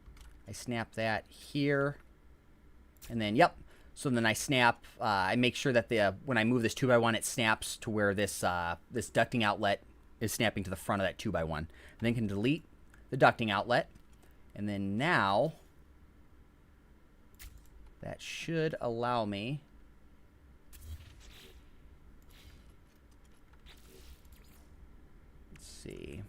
I snap that here, and then yep. So then I snap. I make sure that when I move this 2x1, it snaps to where this this ducting outlet is snapping to the front of that 2x1. And then can delete the ducting outlet, and then now that should allow me. Let's see.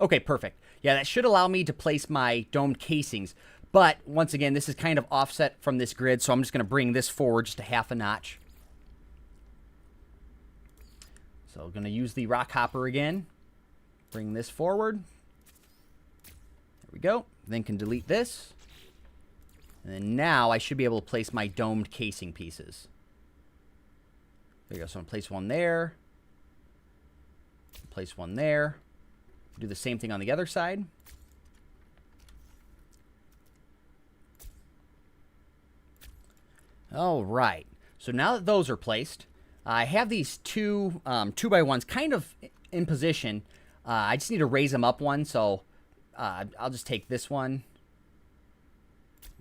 Okay, perfect. Yeah, that should allow me to place my domed casings. But once again, this is kind of offset from this grid, so I'm just going to bring this forward just a half a notch. So I'm going to use the rock hopper again. Bring this forward. There we go. Then can delete this. And then now I should be able to place my domed casing pieces. There you go. So I'm going to place one there. Place one there. Do the same thing on the other side. All right. So now that those are placed, I have these two 2x1s kind of in position. I just need to raise them up one. So I'll just take this one.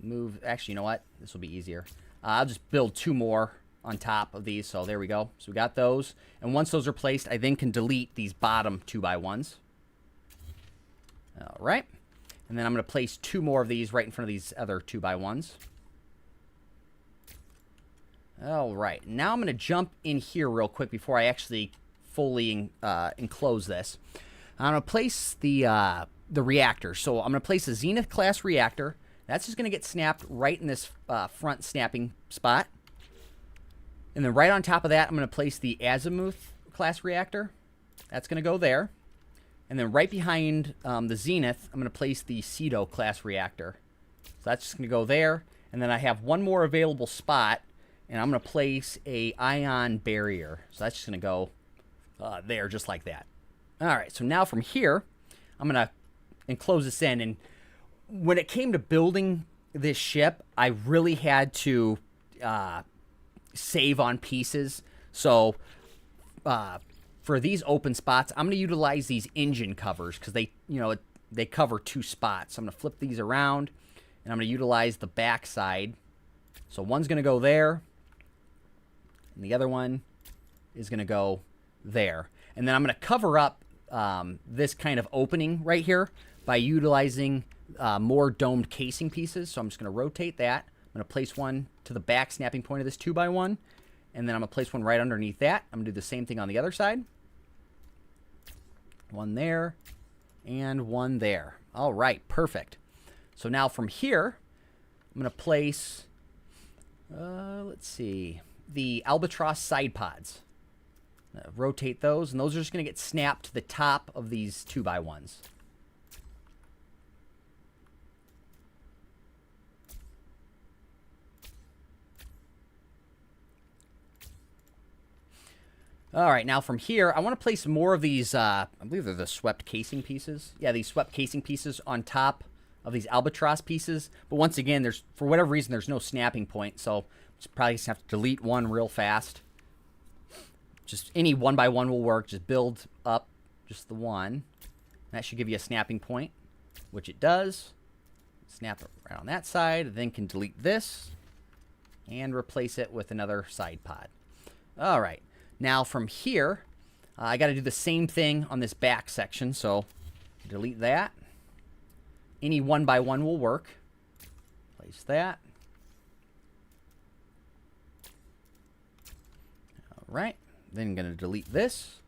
Move. Actually, you know what? This will be easier. I'll just build two more on top of these. So there we go. So we got those. And once those are placed, I then can delete these bottom 2x1s. All right. And then I'm going to place two more of these right in front of these other 2x1s. All right. Now I'm going to jump in here real quick before I actually fully enclose this. I'm going to place the reactor. So I'm going to place a Zenith class reactor. That's just going to get snapped right in this front snapping spot. And then right on top of that, I'm going to place the Azimuth class reactor. That's going to go there. And then right behind the Zenith, I'm going to place the Cedo class reactor. So that's just going to go there. And then I have one more available spot, and I'm going to place a ion barrier. So that's just going to go there just like that. All right, so now from here, I'm going to enclose this in. And when it came to building this ship, I really had to save on pieces. So for these open spots, I'm going to utilize these engine covers because they cover two spots. So I'm going to flip these around, and I'm going to utilize the back side. So one's going to go there, and the other one is going to go there. And then I'm going to cover up this kind of opening right here by utilizing more domed casing pieces. So I'm just going to rotate that. I'm going to place one to the back snapping point of this 2x1, and then I'm going to place one right underneath that. I'm going to do the same thing on the other side. One there, and one there. All right, perfect. So now from here, I'm going to place, let's see, the Albatross side pods. Rotate those, and those are just going to get snapped to the top of these 2x1s. All right, now from here, I want to place more of these, I believe they're the swept casing pieces. Yeah, these swept casing pieces on top of these Albatross pieces. But once again, for whatever reason, there's no snapping point, so probably just have to delete one real fast. Just any 1x1 will work. Just build up just the one. That should give you a snapping point, which it does. Snap it right on that side, then can delete this and replace it with another side pod. All right. Now from here, I got to do the same thing on this back section. So delete that. Any 1x1 will work. Place that. All right. Then I'm going to delete this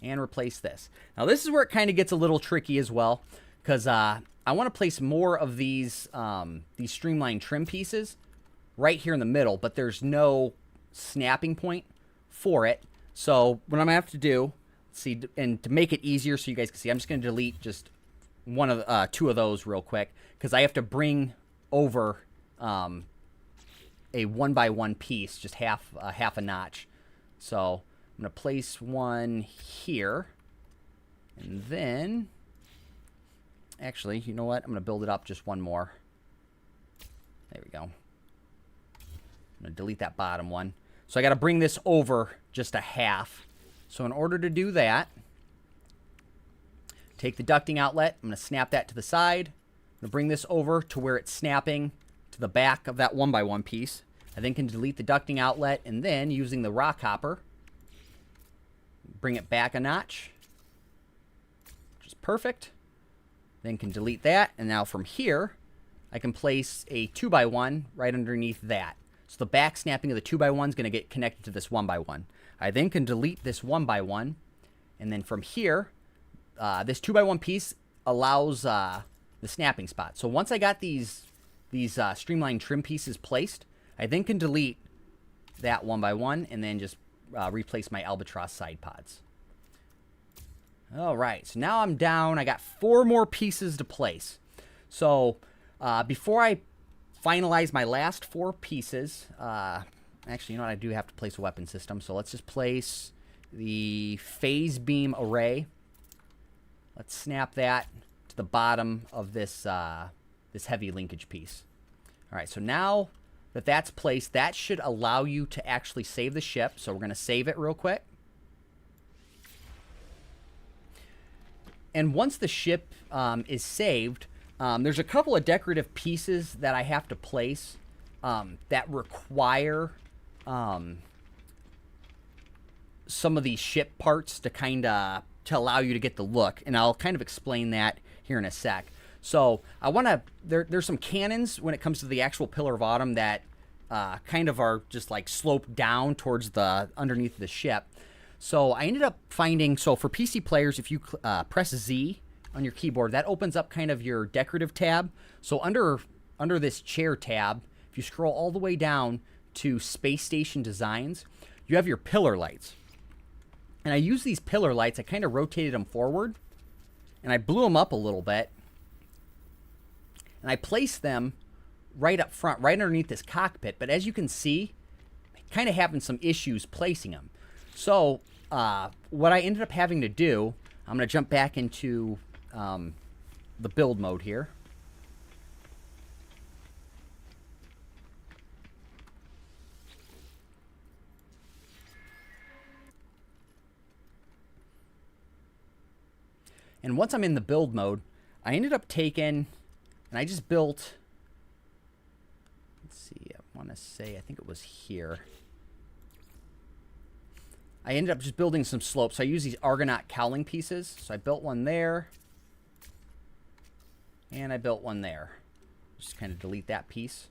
and replace this. Now this is where it kind of gets a little tricky as well, because I want to place more of these streamlined trim pieces right here in the middle, but there's no snapping point for it. So what I'm going to have to do, see, and to make it easier so you guys can see, I'm just going to delete just two of those real quick because I have to bring over a 1x1 piece, just half a notch. So I'm going to place one here, and then actually, you know what? I'm going to build it up just one more. There we go. I'm going to delete that bottom one. So I got to bring this over just a half. So in order to do that, take the ducting outlet. I'm going to snap that to the side. I'm going to bring this over to where it's snapping to the back of that 1x1 piece. I then can delete the ducting outlet, and then using the rock hopper, bring it back a notch, which is perfect. Then can delete that, and now from here, I can place a 2x1 right underneath that. So the back snapping of the 2x1 is going to get connected to this 1x1. I then can delete this 1x1, and then from here, this 2x1 piece allows the snapping spot. So once I got these streamlined trim pieces placed, I then can delete that 1x1 and then just replace my albatross side pods. All right, so now I'm down. I got 4 more pieces to place. So before I finalize my last 4 pieces, actually, you know what? I do have to place a weapon system. So let's just place the phase beam array. Let's snap that to the bottom of this this heavy linkage piece. All right, so now that that's placed, that should allow you to actually save the ship. So we're going to save it real quick. And once the ship is saved, there's a couple of decorative pieces that I have to place that require some of these ship parts to to allow you to get the look. And I'll kind of explain that here in a sec. So I want to, there's some cannons when it comes to the actual Pillar of Autumn that kind of are just like sloped down towards the underneath the ship. So I ended up finding, so for PC players, if you press Z on your keyboard, that opens up kind of your decorative tab. So under this chair tab, if you scroll all the way down to Space Station Designs, you have your pillar lights. And I use these pillar lights, I kind of rotated them forward, and I blew them up a little bit. And I placed them right up front, right underneath this cockpit. But as you can see, kind of having some issues placing them. So what I ended up having to do, I'm going to jump back into the build mode here. And once I'm in the build mode, I ended up taking, and I just built, let's see, I want to say, I think it was here. I ended up just building some slopes. So I use these Argonaut cowling pieces. So I built one there. And I built one there. Just kind of delete that piece.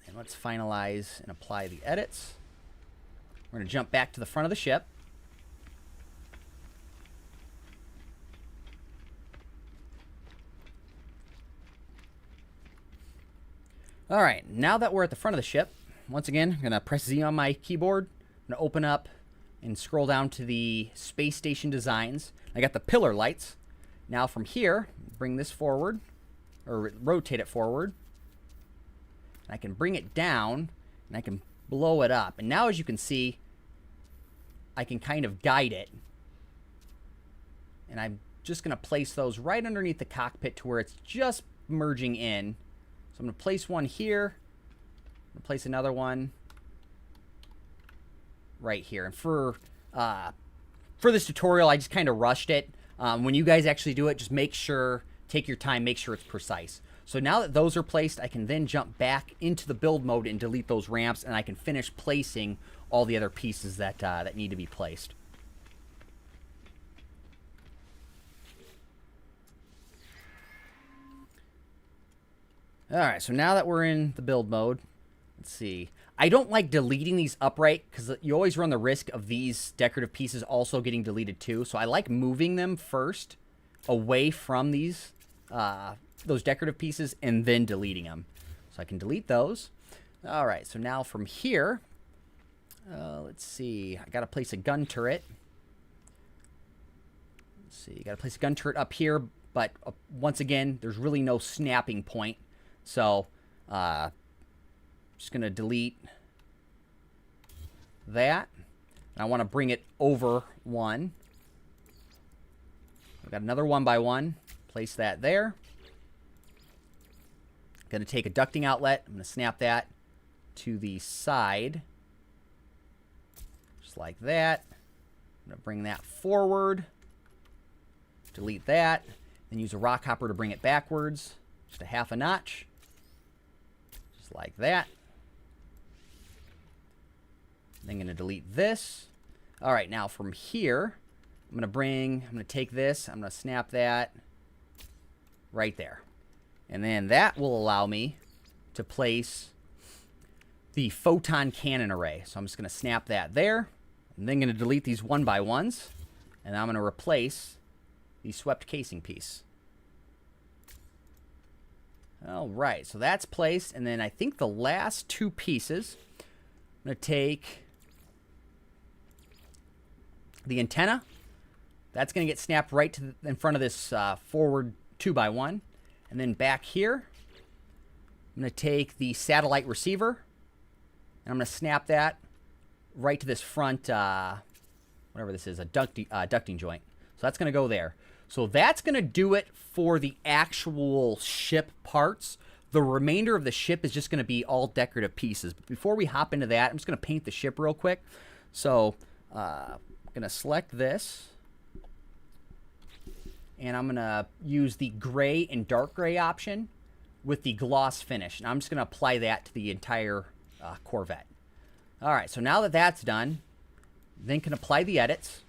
And let's finalize and apply the edits. We're going to jump back to the front of the ship. All right, now that we're at the front of the ship, once again, I'm going to press Z on my keyboard. I'm going to open up and scroll down to the Space Station Designs. I got the pillar lights. Now from here, bring this forward, or rotate it forward. And I can bring it down, and I can blow it up. And now as you can see, I can kind of guide it. And I'm just going to place those right underneath the cockpit to where it's just merging in. So I'm going to place one here. I'm going to place another one right here. And for this tutorial, I just kind of rushed it. When you guys actually do it, just make sure, take your time, make sure it's precise. So now that those are placed, I can then jump back into the build mode and delete those ramps, and I can finish placing all the other pieces that need to be placed. All right, so now that we're in the build mode, let's see. I don't like deleting these upright because you always run the risk of these decorative pieces also getting deleted too. So I like moving them first away from these those decorative pieces and then deleting them. So I can delete those. All right, so now from here, let's see. I got to place a gun turret. Let's see, got to place a gun turret up here but once again, there's really no snapping point. So just going to delete that. And I want to bring it over one. I've got another 1x1. Place that there. Going to take a ducting outlet. I'm going to snap that to the side. Just like that. I'm going to bring that forward. Delete that. Then use a rock hopper to bring it backwards. Just a half a notch. Just like that. Then I'm going to delete this. All right, now from here, I'm going to take this. I'm going to snap that right there. And then that will allow me to place the photon cannon array. So I'm just going to snap that there. And then going to delete these 1x1s. And I'm going to replace the swept casing piece. All right, so that's placed. And then I think the last two pieces, I'm going to take the antenna. That's going to get snapped right in front of this forward 2x1. And then back here, I'm going to take the satellite receiver, and I'm going to snap that right to this front, whatever this is, a ducting joint. So that's going to go there. So that's going to do it for the actual ship parts. The remainder of the ship is just going to be all decorative pieces. But before we hop into that, I'm just going to paint the ship real quick. So I'm going to select this. And I'm going to use the gray and dark gray option with the gloss finish. And I'm just going to apply that to the entire Corvette. All right, so now that that's done, then can apply the edits.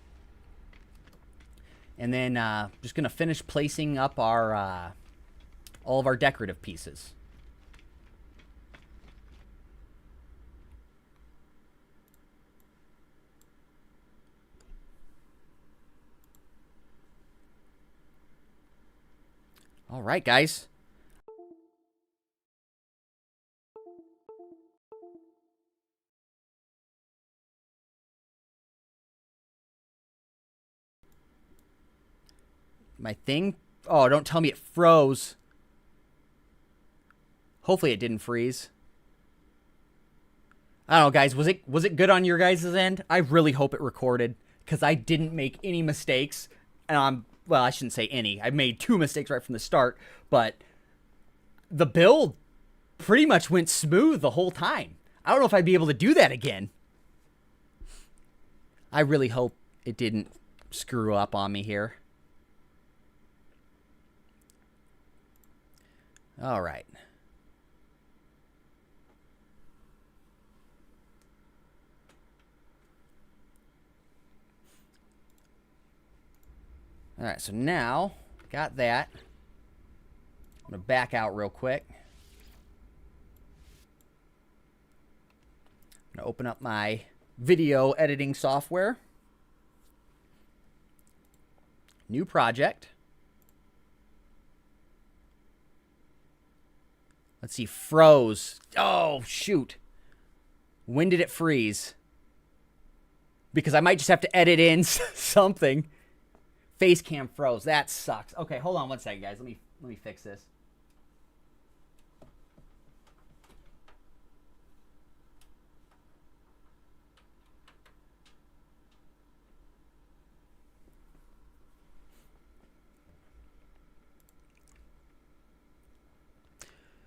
And then just going to finish placing up our all of our decorative pieces. All right, guys. My thing... Oh, don't tell me it froze. Hopefully it didn't freeze. I don't know, guys. Was it good on your guys' end? I really hope it recorded, because I didn't make any mistakes. And well, I shouldn't say any. I made 2 mistakes right from the start, but the build pretty much went smooth the whole time. I don't know if I'd be able to do that again. I really hope it didn't screw up on me here. All right. All right, so now, got that. I'm going to back out real quick. I'm going to open up my video editing software. New project. Let's see, froze. Oh, shoot. When did it freeze? Because I might just have to edit in something. Face cam froze. That sucks. Okay, hold on one second, guys. Let me fix this.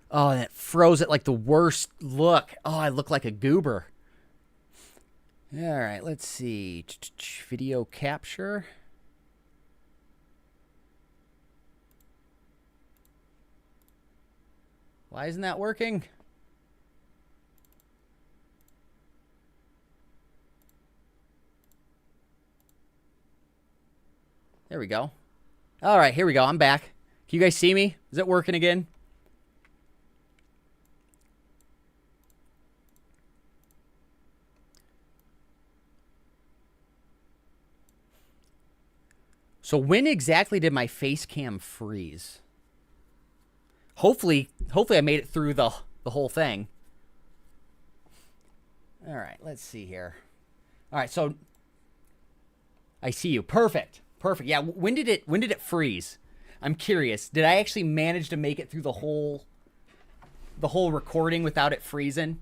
Oh, and it froze at like the worst look. Oh, I look like a goober. All right, let's see. Video capture. Why isn't that working? There we go. All right, here we go. I'm back. Can you guys see me? Is it working again? So when exactly did my face cam freeze? Hopefully I made it through the whole thing. All right, let's see here. All right, so I see you. Perfect. Perfect. Yeah, when did it freeze? I'm curious. Did I actually manage to make it through the whole recording without it freezing?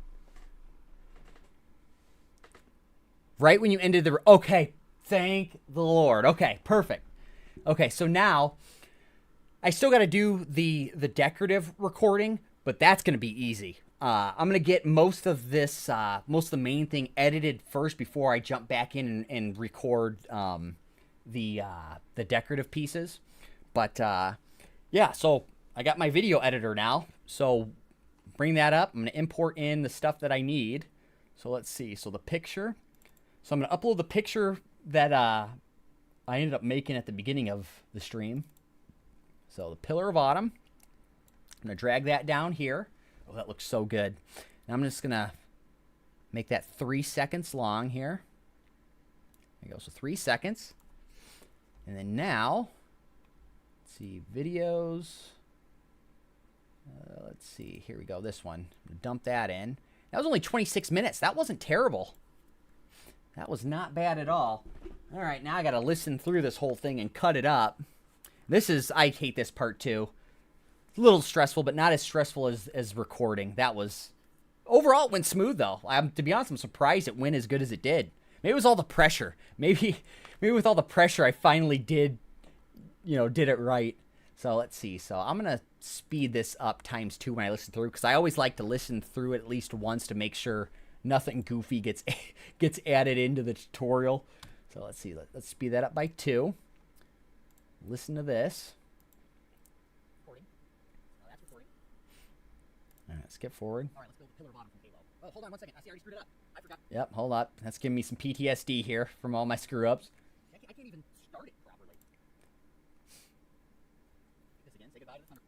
Right when you ended the... Okay, thank the Lord. Okay, perfect. Okay, so now I still got to do the decorative recording, but that's going to be easy. I'm going to get most of this, most of the main thing edited first before I jump back in and record the decorative pieces. But yeah, so I got my video editor now. So bring that up. I'm going to import in the stuff that I need. So let's see. So the picture. So I'm going to upload the picture that I ended up making at the beginning of the stream. So the Pillar of Autumn. I'm going to drag that down here. Oh, that looks so good. Now I'm just going to make that 3 seconds long here. There you go. So 3 seconds. And then now, let's see, videos. Let's see. Here we go. This one. I'm going to dump that in. That was only 26 minutes. That wasn't terrible. That was not bad at all. All right, now I got to listen through this whole thing and cut it up. This is, I hate this part too. It's a little stressful, but not as stressful as recording. That was, overall it went smooth though. To be honest, I'm surprised it went as good as it did. Maybe it was all the pressure. Maybe with all the pressure I finally did it right. So let's see. So I'm going to speed this up ×2 when I listen through, because I always like to listen through it at least once to make sure nothing goofy gets added into the tutorial. So let's see. Let's speed that up by 2. Listen to this.
Recording. Oh, that's recording.
All right, skip forward.
All right, let's go with Pillar of Autumn from Halo. Oh, hold on 1 second. I see I already screwed it up. I forgot.
Yep, hold up. That's giving me some PTSD here from all my screw-ups.
I can't even start it properly. This again. Say goodbye to the thunder.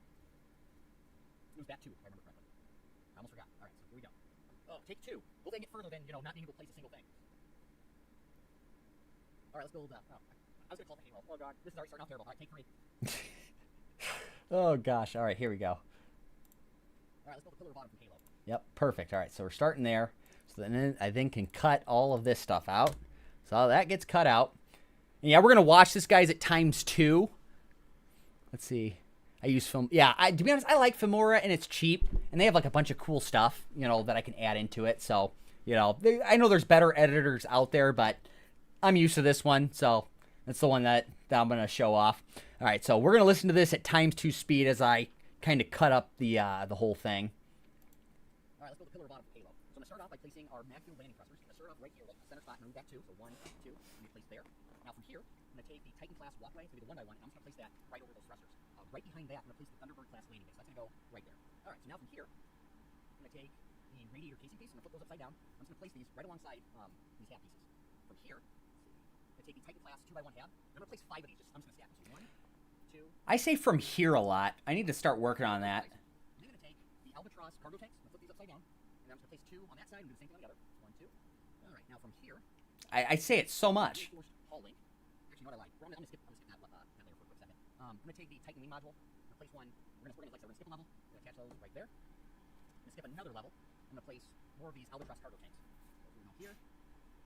It was back 2, if I remember correctly. I almost forgot. All right, so here we go. Oh, take 2. We'll take it further than, not being able to place a single thing. All right, let's go with I was going to call it Halo. Oh, God. This is already starting off terrible. All right, take 3.
Oh, gosh. All right, here we go.
All right, let's go with Pillar of Autumn from Halo.
Yep, perfect. All right, so we're starting there. So then I can cut all of this stuff out. So that gets cut out. And yeah, we're going to watch this, guys, at ×2. Let's see. I use film. Yeah, to be honest, I like Filmora, and it's cheap. And they have, like, a bunch of cool stuff, that I can add into it. So, I know there's better editors out there, but I'm used to this one. So that's the one that I'm going to show off. All right, so we're going to listen to this at ×2 speed as I kind of cut up the whole thing.
All right, let's go with Pillar of Autumn from Halo. So I'm going to start off by placing our mag fuel landing thrusters. I'm going to start off right here, like the center spot, and move that 2. So 1, 2, and we place there. Now from here, I'm going to take the Titan class walkway, so we do the 1x1, and I'm just going to place that right over those thrusters. Right behind that, I'm going to place the Thunderbird class landing base. That's going to go right there. All right, so now from here, I'm going to take the radiator casing piece. I'm going to flip those upside down. I'm just going to place these right alongside these half pieces. From here, I'm going to take the Titan class 2x1 half. I'm going to place 5 of these. I'm just going to stack them. So 1, 2.
I say from here a lot. I need to start working on that.
I'm going to take the Albatross cargo tanks. I'm going to flip these upside down. And I'm just going to place 2 on that side and do the same thing on the other. 1, 2. All right, now from here,
I say it so much.
Hauling. Actually, you know what I like? I'm going to skip that layer for a quick second. I'm going to take the Titan wing module. I'm going to place one. We're going to skip a level. We're going to attach those right there. I'm going to skip another level. I'm going to place more of these Albatross cargo tanks. So we're going to go here.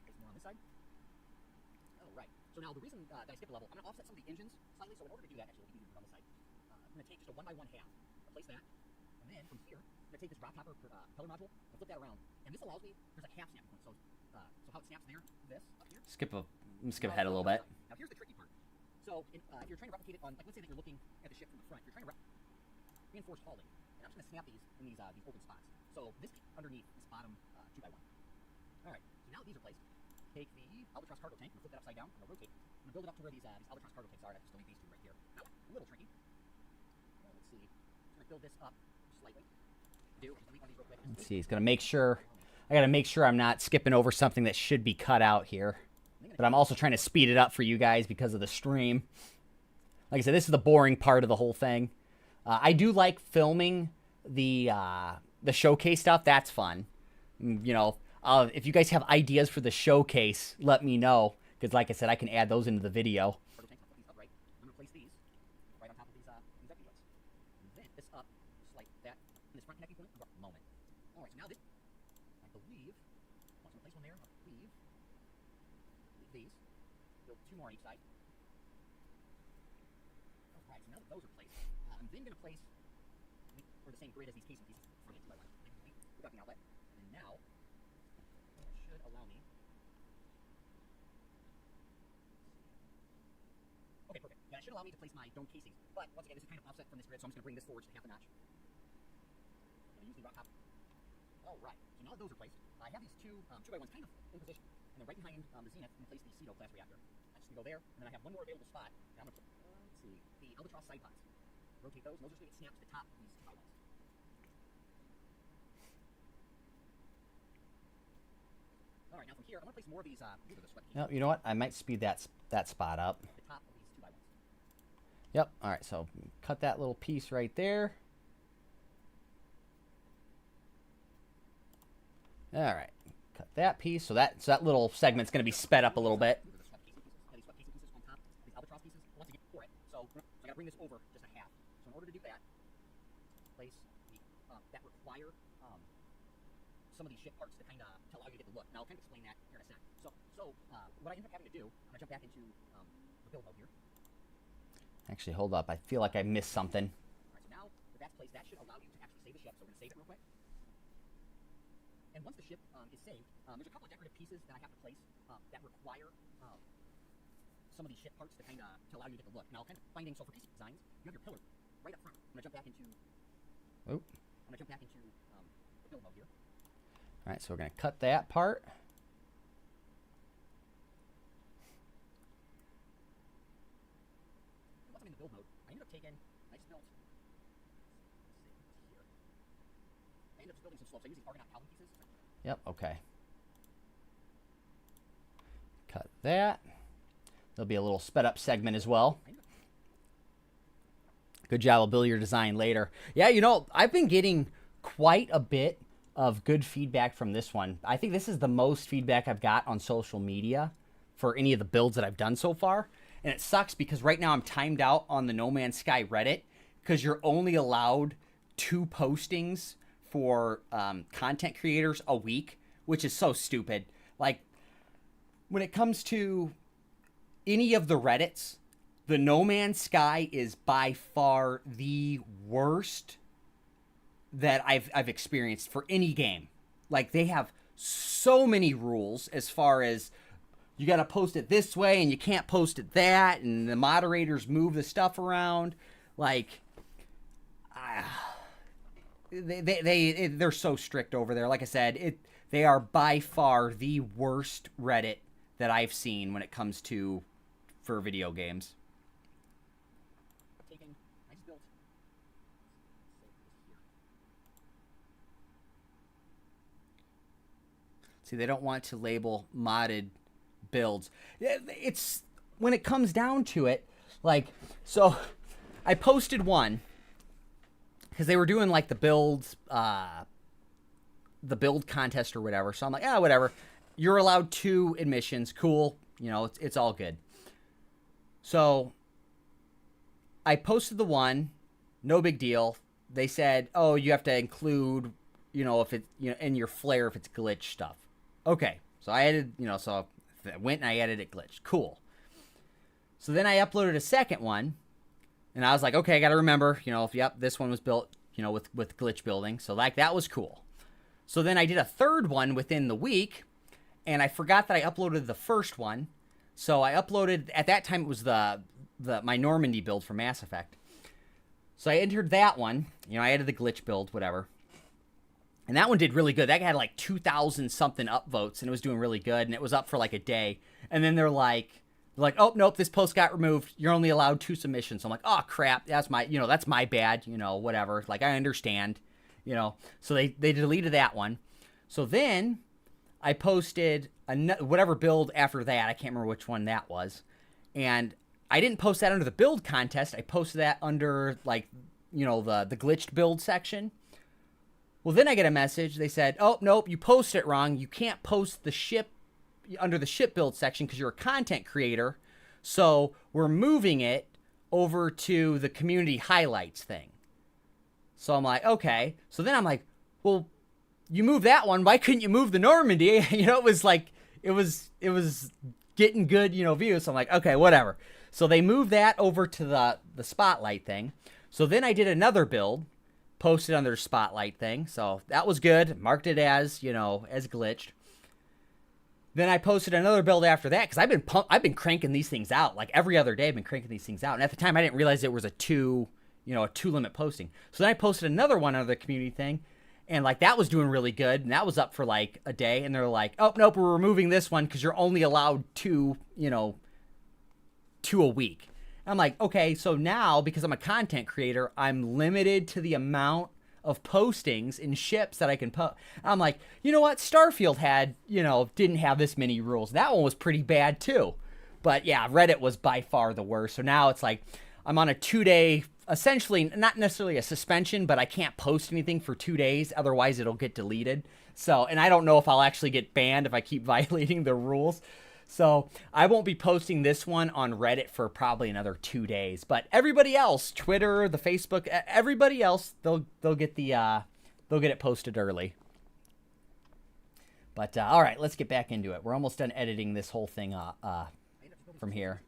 Place more on this side. Oh, right. So now the reason that I skipped a level, I'm going to offset some of the engines slightly. So in order to do that, actually, we can do it on this side. I'm going to take just a 1x1 half. Place that. And then from here, I'm going to take this rock hopper propeller module and flip that around. And this allows me, there's a half snap point. So how it snaps there, this up here.
Skip ahead a little bit.
Now here's the tricky part. So if you're trying to replicate it on, like, let's say that you're looking at the ship from the front, you're trying to reinforce hauling. And I'm just going to snap these in these open spots. So this underneath this bottom 2x1. All right, so now that these are placed, take the Albatross cargo tank, and flip that upside down, and rotate. I'm going to build it up to where these Albatross cargo tanks are. I just delete these 2 right here. Now, a little tricky. Let's see. I'm going to build this up slightly. Delete one of these real quick.
Let's see. He's going to make sure. I got to make sure I'm not skipping over something that should be cut out here. But I'm also trying to speed it up for you guys because of the stream. Like I said, this is the boring part of the whole thing. I do like filming the showcase stuff. That's fun. If you guys have ideas for the showcase, let me know. Because like I said, I can add those into the video.
I'm going to place these right on top of these vector joints. And then this up, just like that, in this front connecting point, moment. All right, so now this, I believe, I'm going to place one there. I believe these. Build 2 more on each side. All right. Alright, so now that those are placed, I'm then going to place, for the same grid as these casing pieces, from the 2x1, the ducting outlet, and now, that should allow me. Okay, perfect. Yeah, it should allow me to place my dome casings. But, once again, this is kind of offset from this grid, so I'm just going to bring this forward just a half a notch. I'm going to use the rock top. Alright, so now that those are placed, I have these two 2x1s kind of in position. And then right behind the zenith, I'm going to place the Ceto class reactor. I'm just going to go there, and then I have one more available spot. And I'm going to put, let's see, the Albatross side pods. Rotate those, and those are just going to get snapped to the top of these 2x1s. Alright, now from here, I want to place more of these, these are the sweat
No, you know what? I might speed that spot up.
the top of these 2x1s.
Yep. All right, so cut that little piece right there. All right, cut that piece. So that little segment's going to be sped up a little bit.
These are the sweat casing pieces. Yeah, these sweat casing pieces on top, these Albatross pieces, once again, for it. So I got to bring this over just a half. So in order to do that, place the, that require some of these ship parts to kind of allow you to get the look. Now I'll kind of explain that here in a sec. So what I end up having to do, I'm going to jump back into the build mode here.
Actually, hold up. I feel like I missed something.
All right, so now that that's placed, that should allow you to actually save the ship. So we're going to save it real quick. And once the ship is saved, there's a couple of decorative pieces that I have to place that require some of these ship parts to kind of allow you to get the look. Now, kind of finding, so for piece designs, you have your pillar right up front. I'm going to jump back into.
Oh.
I'm going to jump back into the build mode here.
All right, so we're going to cut that part.
And once I'm in the build mode, I ended up taking. I just built. Here. I ended up just building some slopes. I use these Argonaut Calvin pieces.
Yep, okay. Cut that. There'll be a little sped up segment as well. Good job. I'll build your design later. Yeah, you know, I've been getting quite a bit of good feedback from this one. I think this is the most feedback I've got on social media for any of the builds that I've done so far. And it sucks because right now I'm timed out on the No Man's Sky Reddit because you're only allowed 2 postings for content creators a week, which is so stupid. Like, when it comes to any of the Reddits, the No Man's Sky is by far the worst that I've experienced for any game. Like, they have so many rules as far as you got to post it this way and you can't post it that, and the moderators move the stuff around. Like, they're so strict over there. Like I said, they are by far the worst Reddit that I've seen when it comes to for video games.
I just built.
See, they don't want to label modded builds. It's when it comes down to it, like, so I posted one because they were doing like the build contest or whatever. So I'm like, whatever. You're allowed 2 admissions. Cool. You know, it's all good. So I posted the one, no big deal. They said, oh, you have to include, you know, if it, you know, in your flare if it's glitch stuff. Okay. So I added, you know, so I went and I added it glitched. Cool. So then I uploaded a second one, and I was like, okay, I got to remember, you know, this one was built, you know, with glitch building. So like that was cool. So then I did a third one within the week, and I forgot that I uploaded the first one. So I uploaded, at that time it was my Normandy build for Mass Effect. So I entered that one, you know, I added the glitch build, whatever. And that one did really good. That had like 2,000 something upvotes, and it was doing really good, and it was up for like a day. And then they're like, oh, nope, this post got removed. You're only allowed 2 submissions. So I'm like, oh, crap, that's my bad, you know, whatever. Like, I understand, you know. So they deleted that one. So then I posted whatever build after that. I can't remember which one that was. And I didn't post that under the build contest. I posted that under, like, you know, the glitched build section. Well, then I get a message. They said, oh, nope, you posted it wrong. You can't post the ship under the ship build section because you're a content creator. So we're moving it over to the community highlights thing. So I'm like, okay. So then I'm like, well, you moved that one. Why couldn't you move the Normandy? You know, it was like, it was getting good, you know, views. So I'm like, okay, whatever. So they moved that over to the Spotlight thing. So then I did another build, posted on their Spotlight thing. So that was good. Marked it as, as glitched. Then I posted another build after that because I've been cranking these things out like every other day. I've been cranking these things out, and at the time I didn't realize it was a two limit posting. So then I posted another one on the community thing, and like that was doing really good, and that was up for like a day. And they're like, "Oh nope, we're removing this one because you're only allowed two a week." And I'm like, okay, so now because I'm a content creator, I'm limited to the amount of postings and ships that I can post. I'm like, you know what? Starfield had, didn't have this many rules. That one was pretty bad too. But yeah, Reddit was by far the worst. So now it's like I'm on a 2-day, essentially not necessarily a suspension, but I can't post anything for 2 days. Otherwise it'll get deleted. So, and I don't know if I'll actually get banned if I keep violating the rules. So I won't be posting this one on Reddit for probably another 2 days. But everybody else, Twitter, the Facebook, everybody else, they'll get it posted early. But all right, let's get back into it. We're almost done editing this whole thing from here.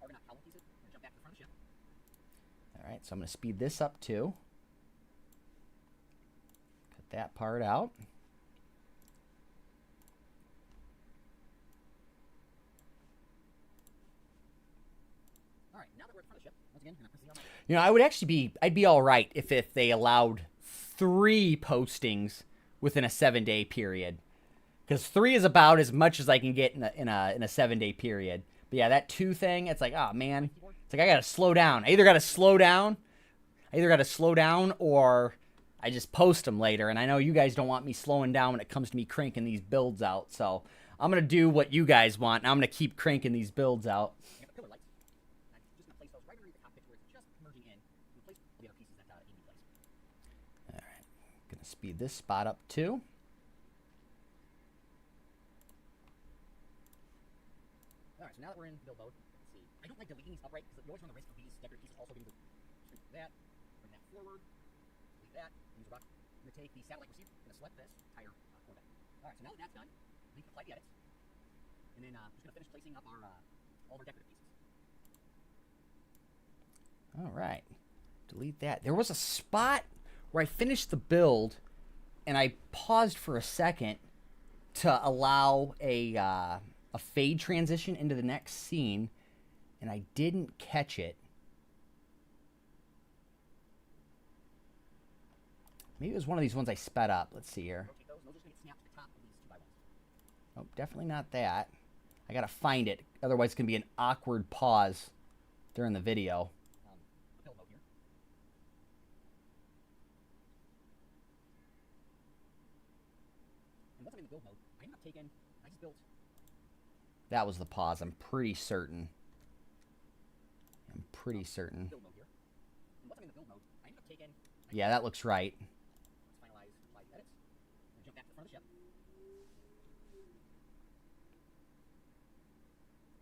All right, so I'm going to speed this up too. Cut that part out. I'd be all right if they allowed 3 postings within a 7-day period, because 3 is about as much as I can get in a 7-day period. But yeah, that 2 thing, it's like, oh man, it's like I gotta slow down. I either gotta slow down, or I just post them later. And I know you guys don't want me slowing down when it comes to me cranking these builds out, so I'm gonna do what you guys want. And I'm gonna keep cranking these builds out. Speed this spot up too.
Alright, so now that we're in build mode, let's see. I don't like deleting these upright because you always run the risk of these decorative pieces also getting that. Bring that forward. Delete that. Use a rock. I'm going to take the satellite receiver. I'm going to select this entire corner. Alright, so now that that's done, we can apply the edits. And then I'm just going to finish placing up all of our decorative pieces.
Alright. Delete that. There was a spot where I finished the build and I paused for a second to allow a fade transition into the next scene, and I didn't catch it. Maybe it was one of these ones I sped up. Let's see here. Nope, definitely not that. I gotta find it, otherwise it's gonna be an awkward pause during the video. Build mode. I ended up taking, I just built. That was the pause. I'm pretty certain. Build mode here. And once I'm in the build mode, I ended up taking. Yeah, that looks right. Let's finalize apply the edits. And jump back to the front of the ship.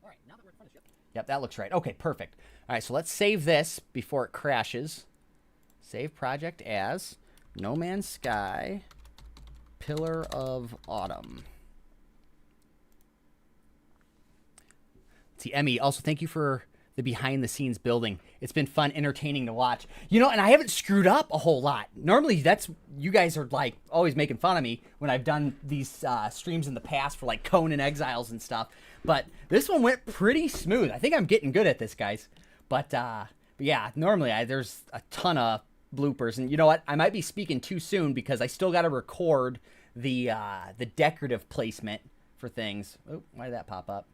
All right, now that we're in front of the ship. Yep, that looks right. Okay, perfect. All right, so let's save this before it crashes. Save project as No Man's Sky. Pillar of Autumn. See, Emmy, also thank you for the behind-the-scenes building. It's been fun, entertaining to watch. And I haven't screwed up a whole lot. Normally, you guys are like always making fun of me when I've done these streams in the past for like Conan Exiles and stuff. But this one went pretty smooth. I think I'm getting good at this, guys. But yeah, normally there's a ton of bloopers, and you know what? I might be speaking too soon because I still got to record the decorative placement for things. Oh, why did that pop up?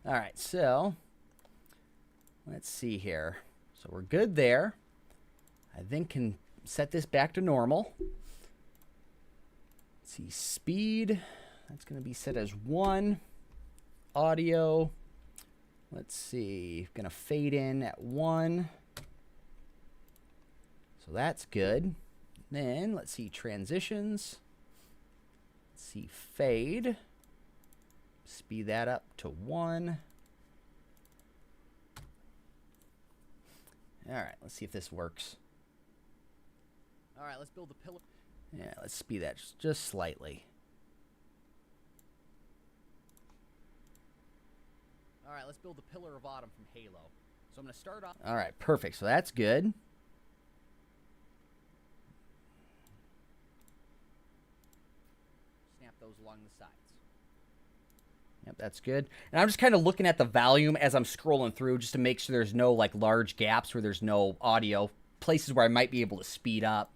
All right, so let's see here. So we're good there. I then can set this back to normal. Let's see, speed. That's going to be set as 1. Audio. Let's see. Going to fade in at 1. So that's good. Then let's see transitions. Let's see fade. Speed that up to 1. All right, let's see if this works. All right, let's build the pillar. Yeah, let's speed that just slightly. All right, let's build the Pillar of Autumn from Halo.
So I'm going to start off.
All right, perfect. So that's good.
Snap those along the sides.
Yep, that's good. And I'm just kind of looking at the volume as I'm scrolling through just to make sure there's no like large gaps where there's no audio, places where I might be able to speed up.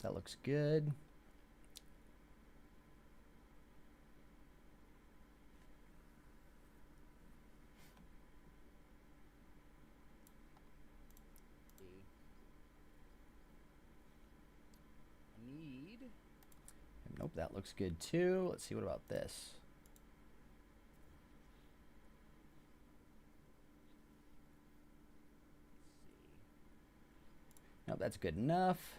That looks good. Nope, that looks good too. Let's see, what about this? Nope, that's good enough.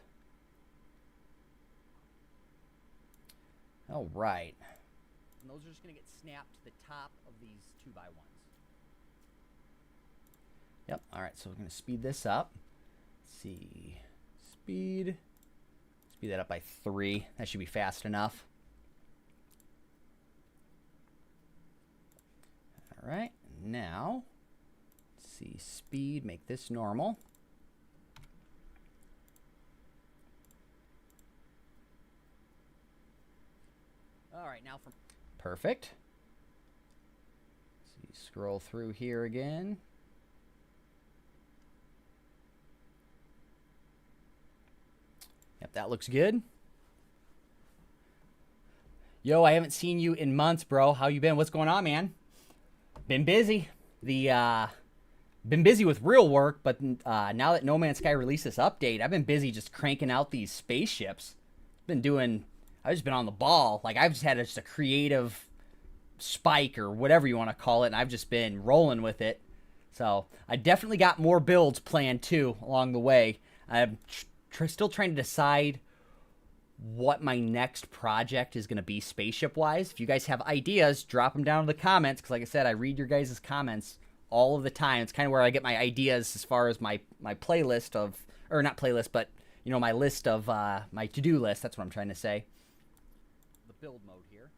All right.
And those are just going to get snapped to the top of these 2x1s.
Yep, all right, so we're going to speed this up. Let's see, speed that up by 3. That should be fast enough. All right, now, let's see, speed, make this normal.
All right, now from
perfect. Let's see, scroll through here again. Yep, that looks good. Yo, I haven't seen you in months, bro. How you been? What's going on, man? Been busy. Been busy with real work, but now that No Man's Sky released this update, I've been busy just cranking out these spaceships. I've just been on the ball. Like, I've just had just a creative spike or whatever you want to call it, and I've just been rolling with it. So I definitely got more builds planned too along the way. I'm still trying to decide what my next project is going to be spaceship-wise. If you guys have ideas, drop them down in the comments, because like I said, I read your guys' comments all of the time. It's kind of where I get my ideas as far as my playlist of, or not playlist, but, you know, my list of, my to-do list. That's what I'm trying to say.
The build mode here.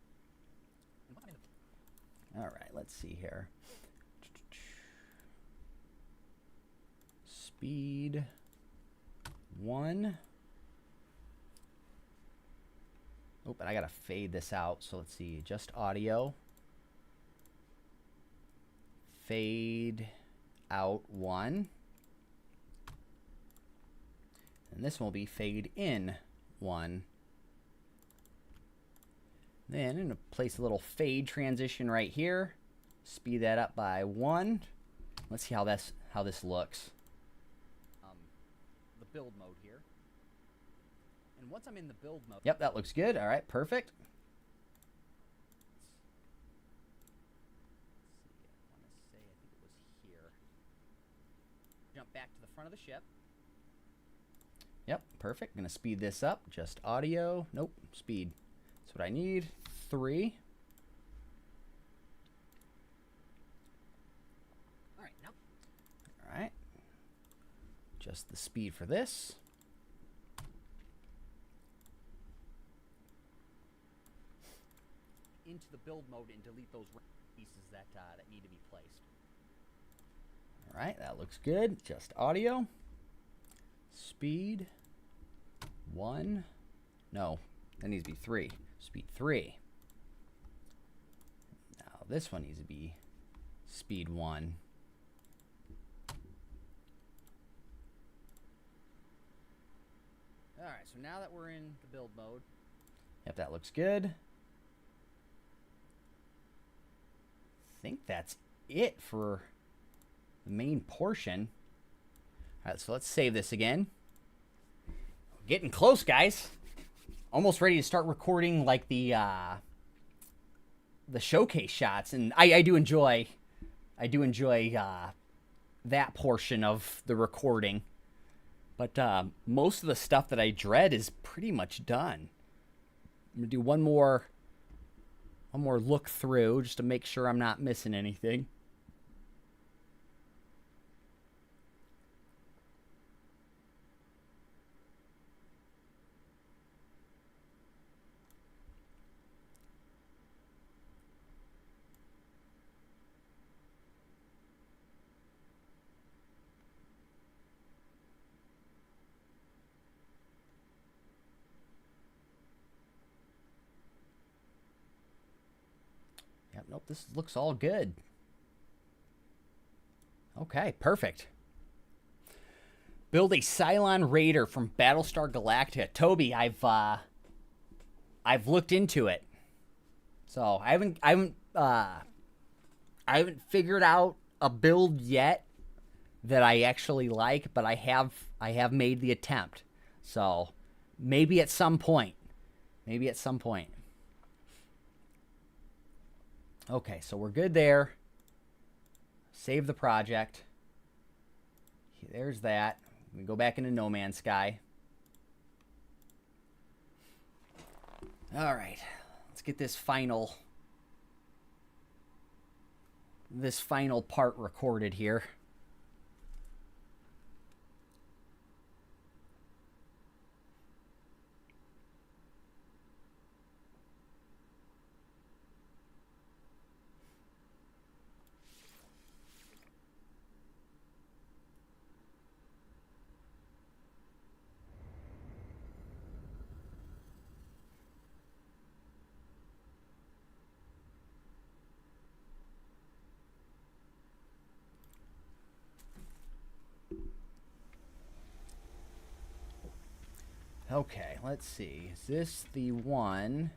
All right, let's see here. Speed 1. Oh, but I gotta fade this out. So let's see, just audio. Fade out 1. And this will be fade in 1. Then I'm gonna place a little fade transition right here. Speed that up by 1. Let's see how this looks.
The build mode here. And once I'm in the build mode.
Yep, that looks good. All right, perfect.
I want to say, I think it was here. Jump back to the front of the ship.
Yep, perfect. Gonna speed this up. Just audio. Nope, speed. That's what I need. 3.
All right, now.
All right. Just the speed for this.
Into the build mode and delete those pieces that need to be placed.
All right, that looks good. Just audio. Speed 1. No, that needs to be 3. Speed 3. Now this one needs to be speed 1.
All right, so now that we're in the build mode.
Yep, that looks good. I think that's it for the main portion. All right, so let's save this again. Getting close, guys. Almost ready to start recording like the showcase shots, and I do enjoy that portion of the recording. But most of the stuff that I dread is pretty much done. I'm gonna do one more look through just to make sure I'm not missing anything. nope, this looks all good. Okay, perfect. Build a Cylon Raider from Battlestar Galactica. Toby, I've looked into it. So I haven't figured out a build yet that I actually like, but I have made the attempt. So maybe at some point. Maybe at some point. Okay, so we're good there. Save the project. There's that. We go back into No Man's Sky. All right, let's get this final part recorded here. Okay, let's see. Is this the one?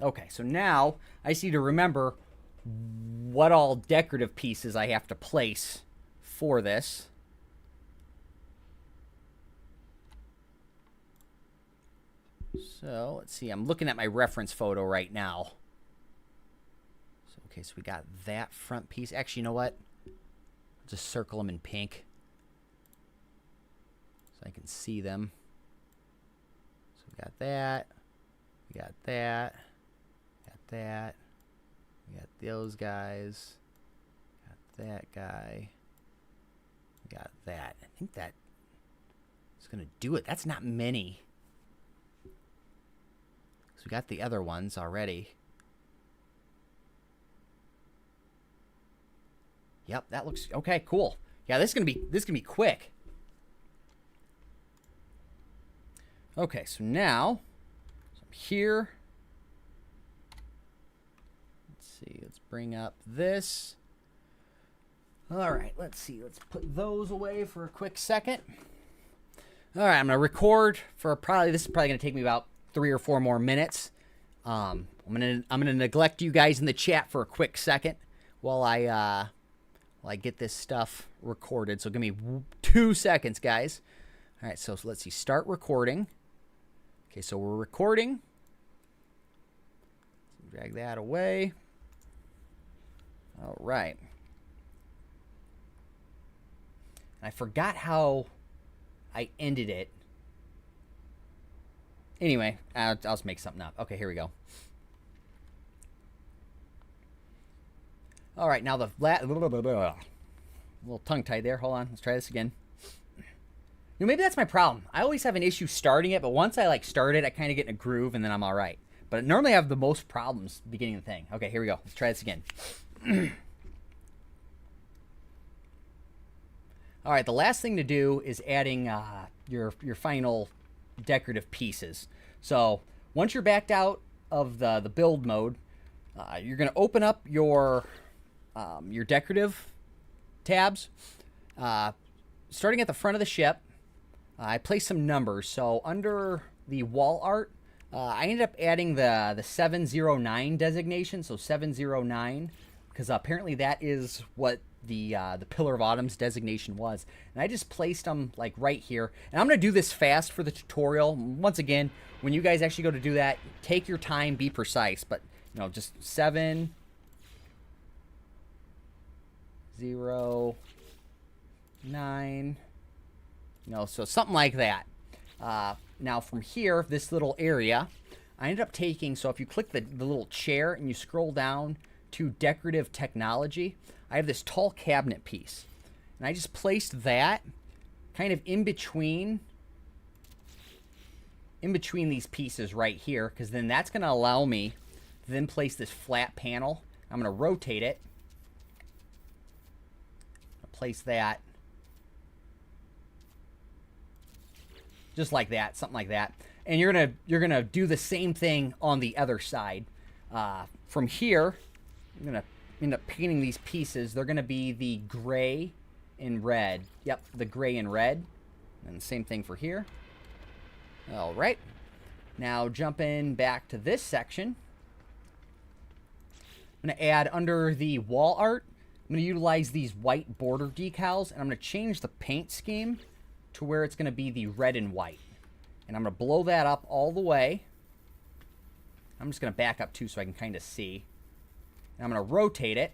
Okay, so now I see to remember what all decorative pieces I have to place for this. So let's see. I'm looking at my reference photo right now. So, okay, so we got that front piece. Actually, you know what? Just circle them in pink so I can see them. So we got that. We got that. Got that. We got those guys. Got that guy. We got that. I think that is going to do it. That's not many. So we got the other ones already. Yep, that looks okay. Cool. Yeah, this is gonna be quick. Okay, so now I'm here. Let's see. Let's bring up this. All right. Let's see. Let's put those away for a quick second. All right. I'm gonna record for this is probably gonna take me about 3 or 4 more minutes. I'm gonna neglect you guys in the chat for a quick second while I get this stuff recorded. So give me 2 seconds, guys. All right, so let's see. Start recording. Okay, so we're recording. Drag that away. All right. I forgot how I ended it. Anyway, I'll just make something up. Okay, here we go. All right, now the little tongue-tied there. Hold on, let's try this again. You know, maybe that's my problem. I always have an issue starting it, but once I start it, I kind of get in a groove, and then I'm all right. But normally I have the most problems beginning the thing. Okay, here we go. Let's try this again. All right, the last thing to do is adding your final decorative pieces. So once you're backed out of the build mode, you're going to open up your decorative tabs. Starting at the front of the ship, I placed some numbers. So under the wall art, I ended up adding the 709 designation. So 709, because apparently that is what the Pillar of Autumn's designation was. And I just placed them right here. And I'm going to do this fast for the tutorial. Once again, when you guys actually go to do that, take your time, be precise. But, just 7, 0, 9, so something like that. Now from here, this little area, I ended up taking, so if you click the little chair and you scroll down to decorative technology, I have this tall cabinet piece. And I just placed that kind of in between these pieces right here, because then that's going to allow me to then place this flat panel. I'm going to rotate it. Place that just like that, something like that. And you're gonna do the same thing on the other side. From here, I'm gonna end up painting these pieces. They're gonna be the gray and red. Yep, the gray and red. And the same thing for here. All right. Now jumping back to this section. I'm going to add under the wall art, I'm going to utilize these white border decals, and I'm going to change the paint scheme to where it's going to be the red and white. And I'm going to blow that up all the way. I'm just going to back up too so I can kind of see. And I'm going to rotate it.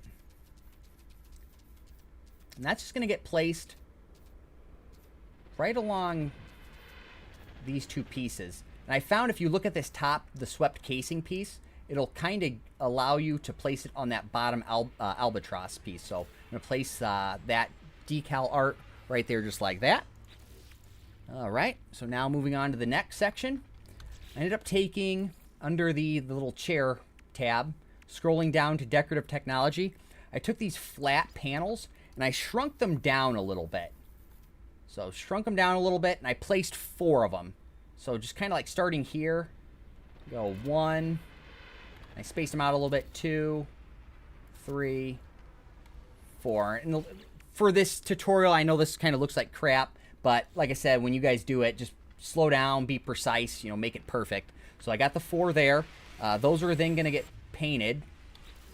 And that's just going to get placed right along these two pieces. And I found if you look at this top, the swept casing piece, it'll kind of allow you to place it on that bottom albatross piece. So I'm going to place that decal art right there just like that. All right, so now moving on to the next section. I ended up taking under the little chair tab, scrolling down to decorative technology. I took these flat panels and I shrunk them down a little bit. So shrunk them down a little bit and I placed 4 of them. So just kind of like starting here, go 1, I spaced them out a little bit, 2, 3, 4. And for this tutorial, I know this kind of looks like crap, but like I said, when you guys do it, just slow down, be precise, make it perfect. So I got the 4 there. Those are then going to get painted.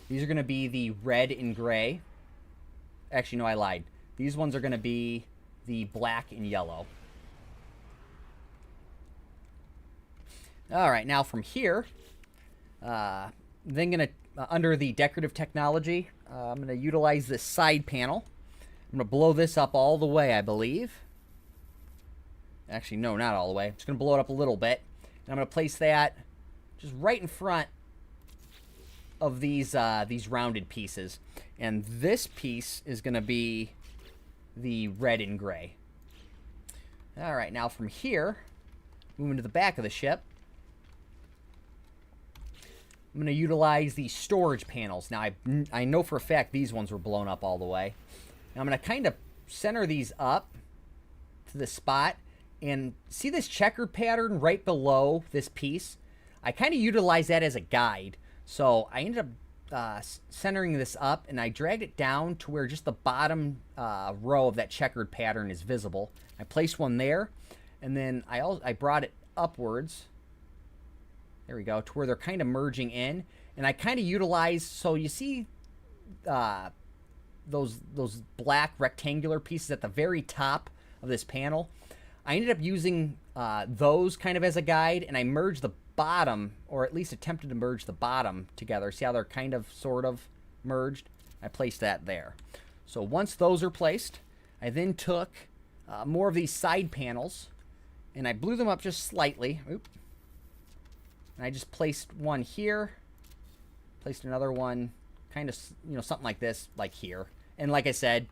These are going to be the red and gray. Actually, no, I lied. These ones are going to be the black and yellow. All right, now from here, then going to, under the decorative technology, I'm going to utilize this side panel. I'm going to blow this up all the way, I believe. Actually, no, not all the way. I'm just going to blow it up a little bit. And I'm going to place that just right in front of these rounded pieces. And this piece is going to be the red and gray. All right, now from here, moving to the back of the ship, I'm going to utilize these storage panels. Now, I know for a fact these ones were blown up all the way. Now, I'm going to kind of center these up to the spot. And see this checkered pattern right below this piece? I kind of utilize that as a guide. So I ended up centering this up, and I dragged it down to where just the bottom row of that checkered pattern is visible. I placed one there, and then I brought it upwards. There we go, to where they're kind of merging in. And I kind of utilize, so you see those black rectangular pieces at the very top of this panel? I ended up using those kind of as a guide, and I merged the bottom, or at least attempted to merge the bottom together. See how they're kind of, sort of merged? I placed that there. So once those are placed, I then took more of these side panels, and I blew them up just slightly. Oop. And I just placed one here, placed another one, kind of, something like this, like here. And like I said,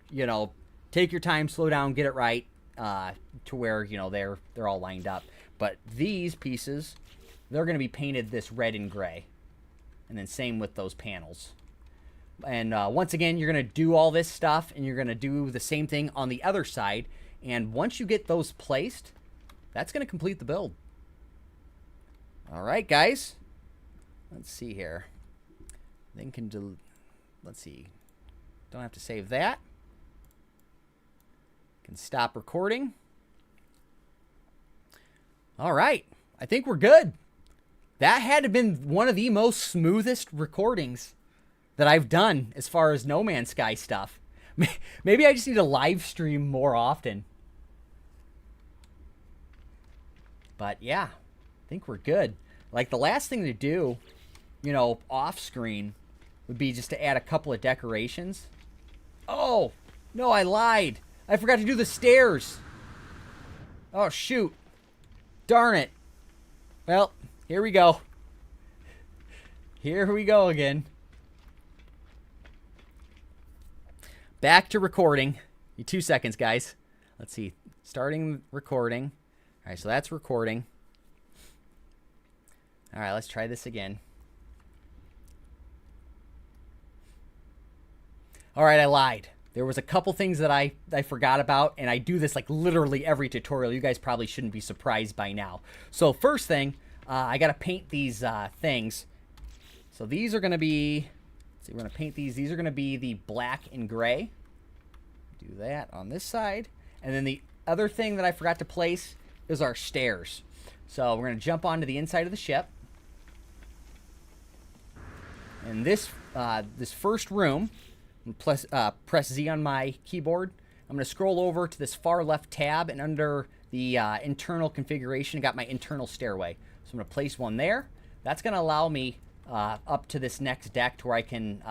take your time, slow down, get it right, to where, they're all lined up. But these pieces, they're going to be painted this red and gray. And then same with those panels. And once again, you're going to do all this stuff, and you're going to do the same thing on the other side. And once you get those placed, that's going to complete the build. All right, guys. Let's see here. Then let's see. Don't have to save that. Can stop recording. All right. I think we're good. That had to have been one of the most smoothest recordings that I've done as far as No Man's Sky stuff. Maybe I just need to live stream more often. But yeah, I think we're good. Like, the last thing to do, off screen would be just to add a couple of decorations. Oh, no, I lied. I forgot to do the stairs. Oh, shoot. Darn it. Well, here we go. Here we go again. Back to recording. 2 seconds, guys. Let's see. Starting recording. All right, so that's recording. All right, let's try this again. All right, I lied. there was a couple things that I forgot about, and I do this like literally every tutorial. You guys probably shouldn't be surprised by now. So first thing, I got to paint these things. So these are going to be, let's see, we're going to paint these. These are going to be the black and gray. Do that on this side. And then the other thing that I forgot to place is our stairs. So we're going to jump onto the inside of the ship. And this first room, press Z on my keyboard. I'm going to scroll over to this far left tab, and under the internal configuration, I got my internal stairway. So I'm going to place one there. That's going to allow me up to this next deck to where I can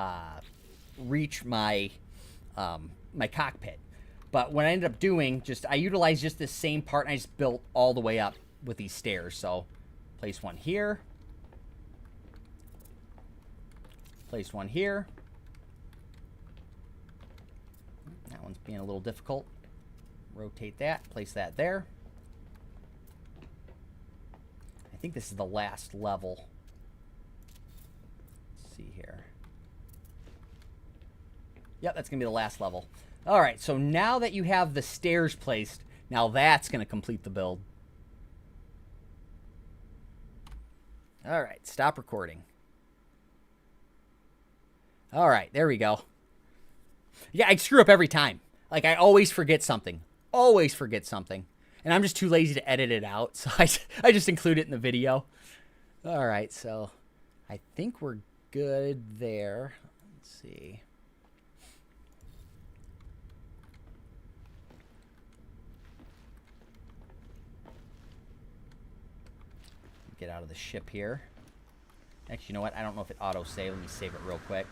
reach my my cockpit. But what I ended up doing, I utilized just this same part, and I just built all the way up with these stairs. So place one here. Place one here. That one's being a little difficult. Rotate that, place that there. I think this is the last level. Let's see here. Yep, that's going to be the last level. All right, so now that you have the stairs placed, now that's going to complete the build. All right, stop recording. All right, there we go. Yeah, I screw up every time. Like, I always forget something. Always forget something. And I'm just too lazy to edit it out, so I just include it in the video. All right, so I think we're good there. Let's see. Get out of the ship here. Actually, you know what? I don't know if it auto-save. Let me save it real quick.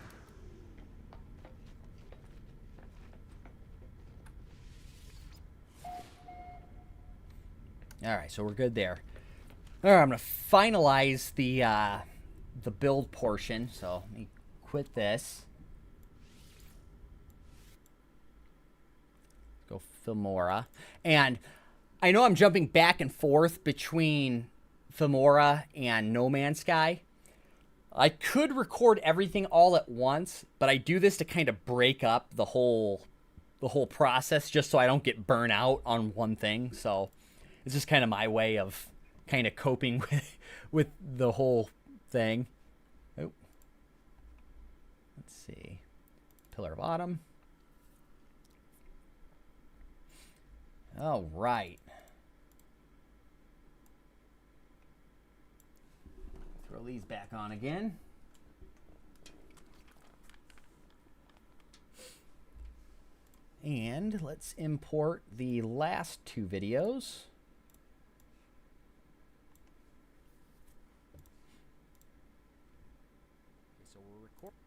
All right, so we're good there. All right, I'm going to finalize the build portion. So let me quit this. Go Filmora. And I know I'm jumping back and forth between Filmora and No Man's Sky. I could record everything all at once, but I do this to kind of break up the whole process, just so I don't get burnt out on one thing. So it's just kind of my way of kind of coping with the whole thing. Oh. Let's see. Pillar bottom. All right. Throw these back on again. And let's import the last two videos. Okay, so we're recording.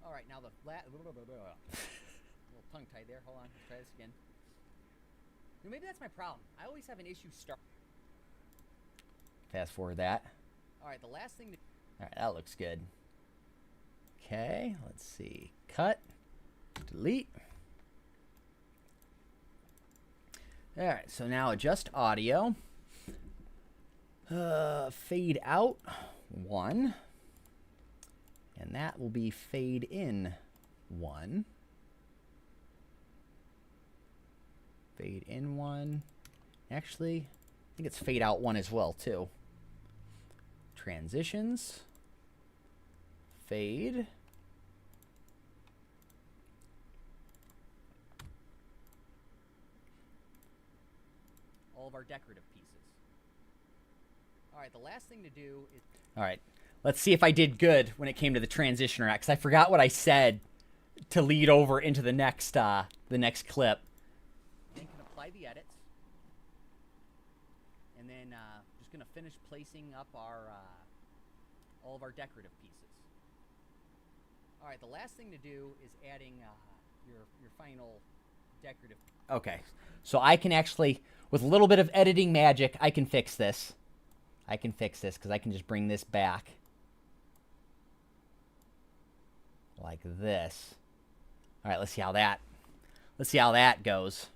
All right, now the little tongue-tied there. Hold on, let's try this again. Maybe that's my problem. I always have an issue Fast forward that. All right, the last thing. All right, that looks good. Okay, let's see. Cut. Delete. All right, so now adjust audio. Fade out 1. And that will be fade in 1. Fade in 1. Actually, I think it's fade out 1 as well, too. Transitions. Fade. All of our decorative pieces. All right, the last thing to do is... All right, let's see if I did good when it came to the transition or not, because I forgot what I said to lead over into the next clip. Then can apply the edits. And then just going to finish placing up our all of our decorative pieces. All right, the last thing to do is adding your final decorative. Okay, so I can actually, with a little bit of editing magic, I can fix this. I can fix this because I can just bring this back like this. All right, let's see how that goes.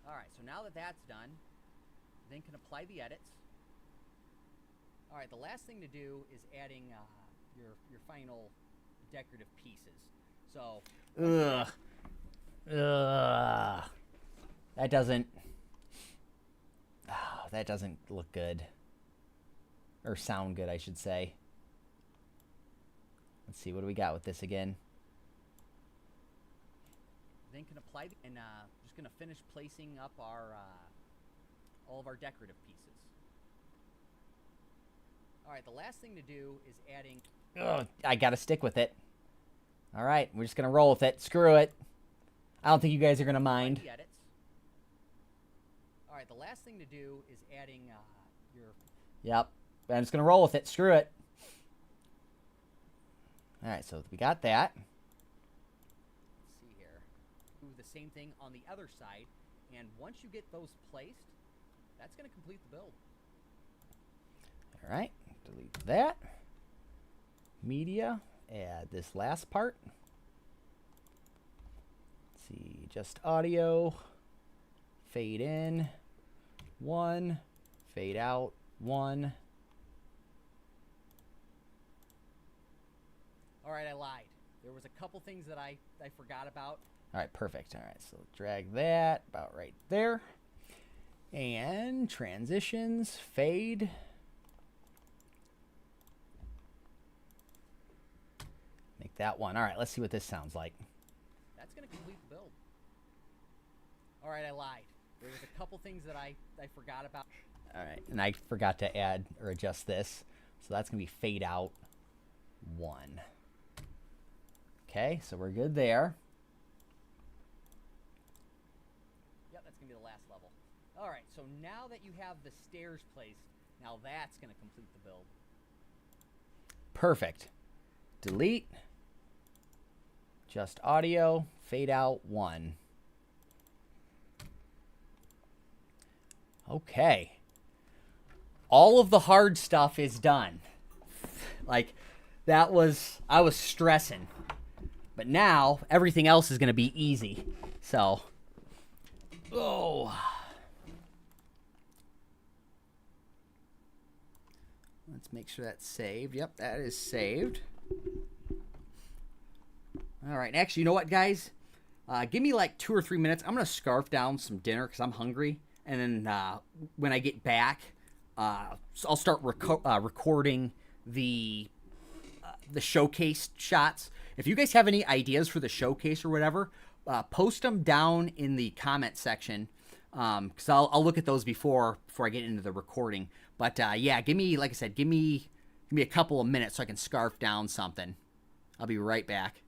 All right, so now that that's done, then can apply the edits. All right, the last thing to do is adding your final decorative pieces.
So.
Ugh. Ugh. That doesn't. Oh, that doesn't look good. Or sound good, I should say. Let's see, what do we got with this again?
Then can apply and just gonna finish placing up our all of our decorative pieces. All right, the last thing to do is adding.
Ugh, I gotta stick with it. All right, we're just gonna roll with it. Screw it. I don't think you guys are gonna mind.
The edits. All right, the last thing to do is adding your.
Yep, I'm just gonna roll with it. Screw it. All right, so we got that.
Let's see here. Do the same thing on the other side, and once you get those placed, that's gonna complete the build.
All right, delete that. Media, add this last part. Let's see, just audio, fade in, 1, fade out, 1.
All right, I lied. There was a couple things that I forgot about.
All right, perfect. All right, so drag that about right there. And transitions, fade. Make that one. All right, let's see what this sounds like.
That's going to complete the build. All right, I lied. There was a couple things that I forgot about.
All right, and I forgot to add or adjust this. So that's going to be fade out 1. Okay, so we're good there.
Yep, that's going to be the last level. All right, so now that you have the stairs placed, now that's going to complete the build.
Perfect. Delete. Just audio. Fade out 1. Okay. All of the hard stuff is done. Like, I was stressing. But now, everything else is going to be easy. So, oh. Let's make sure that's saved. Yep, that is saved. All right, actually, you know what, guys? Give me like 2 or 3 minutes. I'm going to scarf down some dinner because I'm hungry. And then when I get back, I'll start recording the showcase shots. If you guys have any ideas for the showcase or whatever, post them down in the comment section, because I'll look at those before I get into the recording. But yeah, give me, like I said, give me a couple of minutes so I can scarf down something. I'll be right back.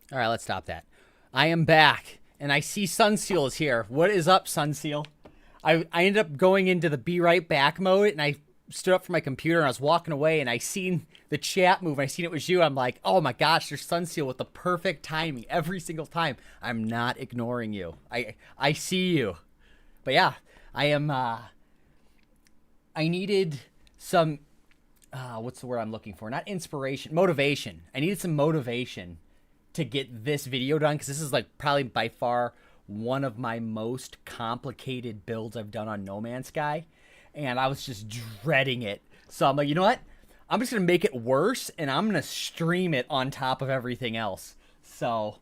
All right, let's stop that. I am back, and I see Sunseal is here. What is up, Sunseal? I ended up going into the be right back mode, and I stood up from my computer, and I was walking away, and I seen the chat move, and I seen it was you. I'm like, oh my gosh, there's Sunseal with the perfect timing every single time. I'm not ignoring you. I see you. But yeah, I am, I needed some, what's the word I'm looking for? Not inspiration, motivation. I needed some motivation to get this video done, because this is like probably by far one of my most complicated builds I've done on No Man's Sky, and I was just dreading it. So I'm like, you know what? I'm just gonna make it worse, and I'm gonna stream it on top of everything else. So,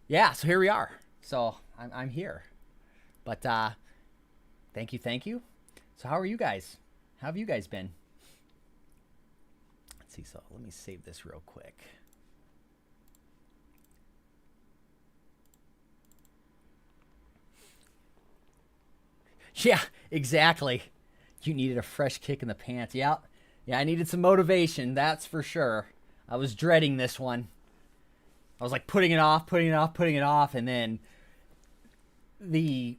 yeah. So here we are. So I'm here. But thank you. So how are you guys? How have you guys been? Let's see. So let me save this real quick. Yeah, exactly. You needed a fresh kick in the pants. Yeah, I needed some motivation, that's for sure. I was dreading this one. I was like putting it off, and then the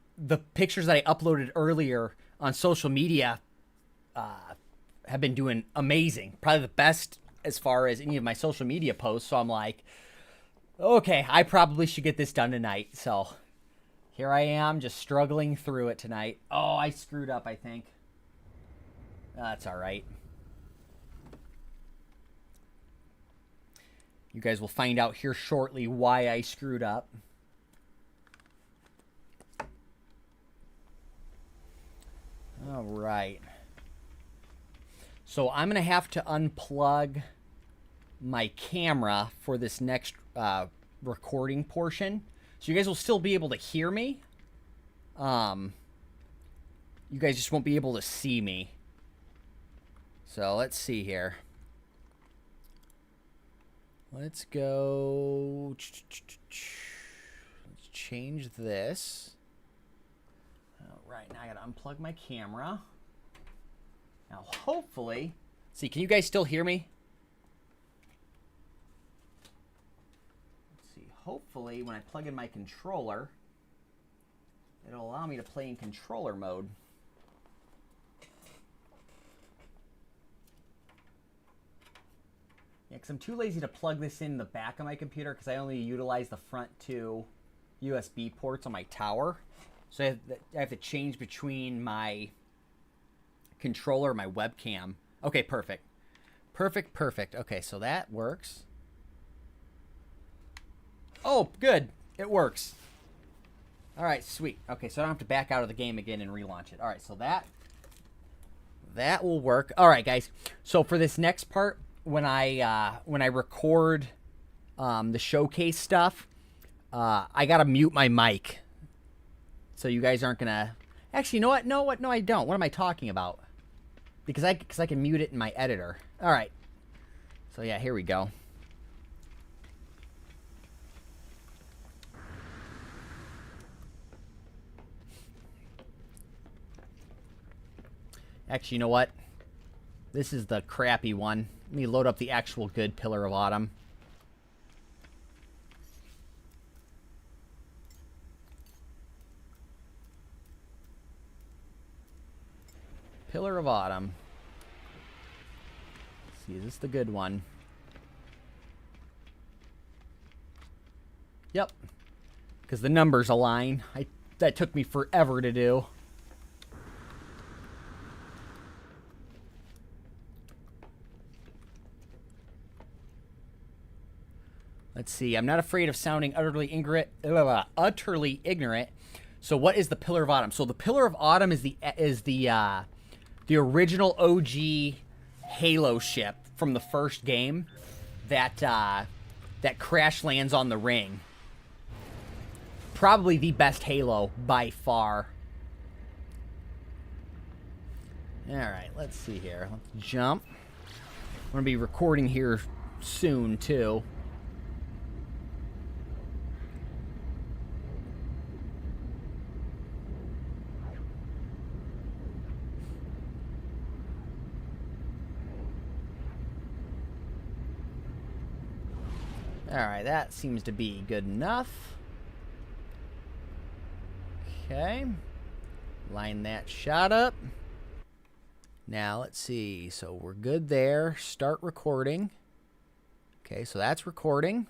pictures that I uploaded earlier on social media have been doing amazing. Probably the best as far as any of my social media posts. So I'm like, okay, I probably should get this done tonight. So here I am, just struggling through it tonight. Oh, I screwed up, I think. That's all right. You guys will find out here shortly why I screwed up. All right. So I'm going to have to unplug my camera for this next recording portion. So you guys will still be able to hear me. You guys just won't be able to see me. So let's see here. Let's go. Let's change this. All right, now I gotta unplug my camera. Now hopefully, see, can you guys still hear me? Hopefully, when I plug in my controller, it'll allow me to play in controller mode. Yeah, because I'm too lazy to plug this in the back of my computer, because I only utilize the front two USB ports on my tower. So I have to change between my controller and my webcam. Okay, perfect. Perfect. Okay, so that works. Oh, good. It works. All right, sweet. Okay, so I don't have to back out of the game again and relaunch it. All right, so that will work. All right, guys. So for this next part, when I record the showcase stuff, I gotta mute my mic, so you guys aren't gonna. Actually, you know what? No, I don't. What am I talking about? Because I can mute it in my editor. All right. So yeah, here we go. Actually, you know what? This is the crappy one. Let me load up the actual good Pillar of Autumn. Pillar of Autumn. Let's see, is this the good one? Yep. Because the numbers align. That took me forever to do. Let's see. I'm not afraid of sounding utterly ignorant. So what is the Pillar of Autumn? So the Pillar of Autumn is the original OG Halo ship from the first game that crash lands on the ring. Probably the best Halo by far. All right, let's see here. Let's jump. I'm going to be recording here soon too. Alright, that seems to be good enough. Okay. Line that shot up. Now, let's see. So we're good there. Start recording. Okay, so that's recording.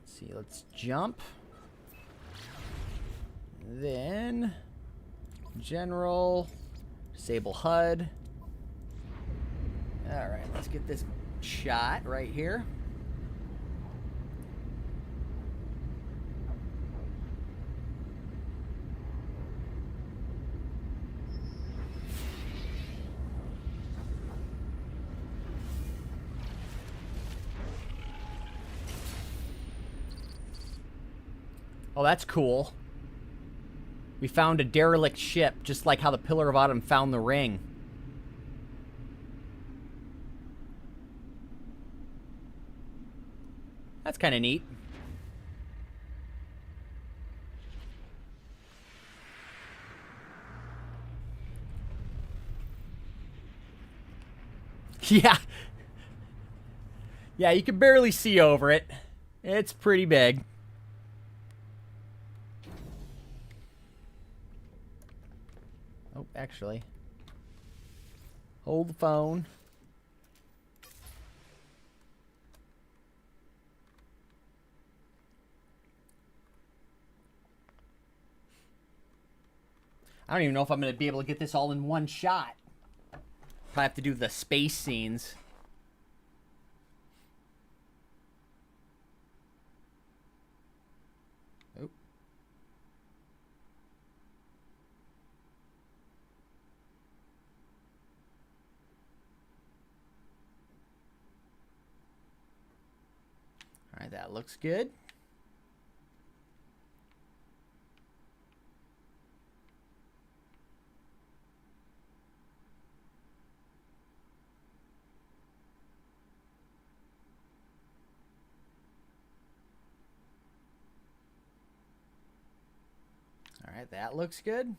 Let's see. Let's jump. Then, general, disable HUD. Alright, let's get this shot right here. Oh, that's cool. We found a derelict ship, just like how the Pillar of Autumn found the ring. That's kind of neat. Yeah. Yeah, you can barely see over it. It's pretty big. Oh, actually. Hold the phone. I don't even know if I'm going to be able to get this all in one shot. Probably have to do the space scenes. Oh. All right, that looks good. All right, that looks good.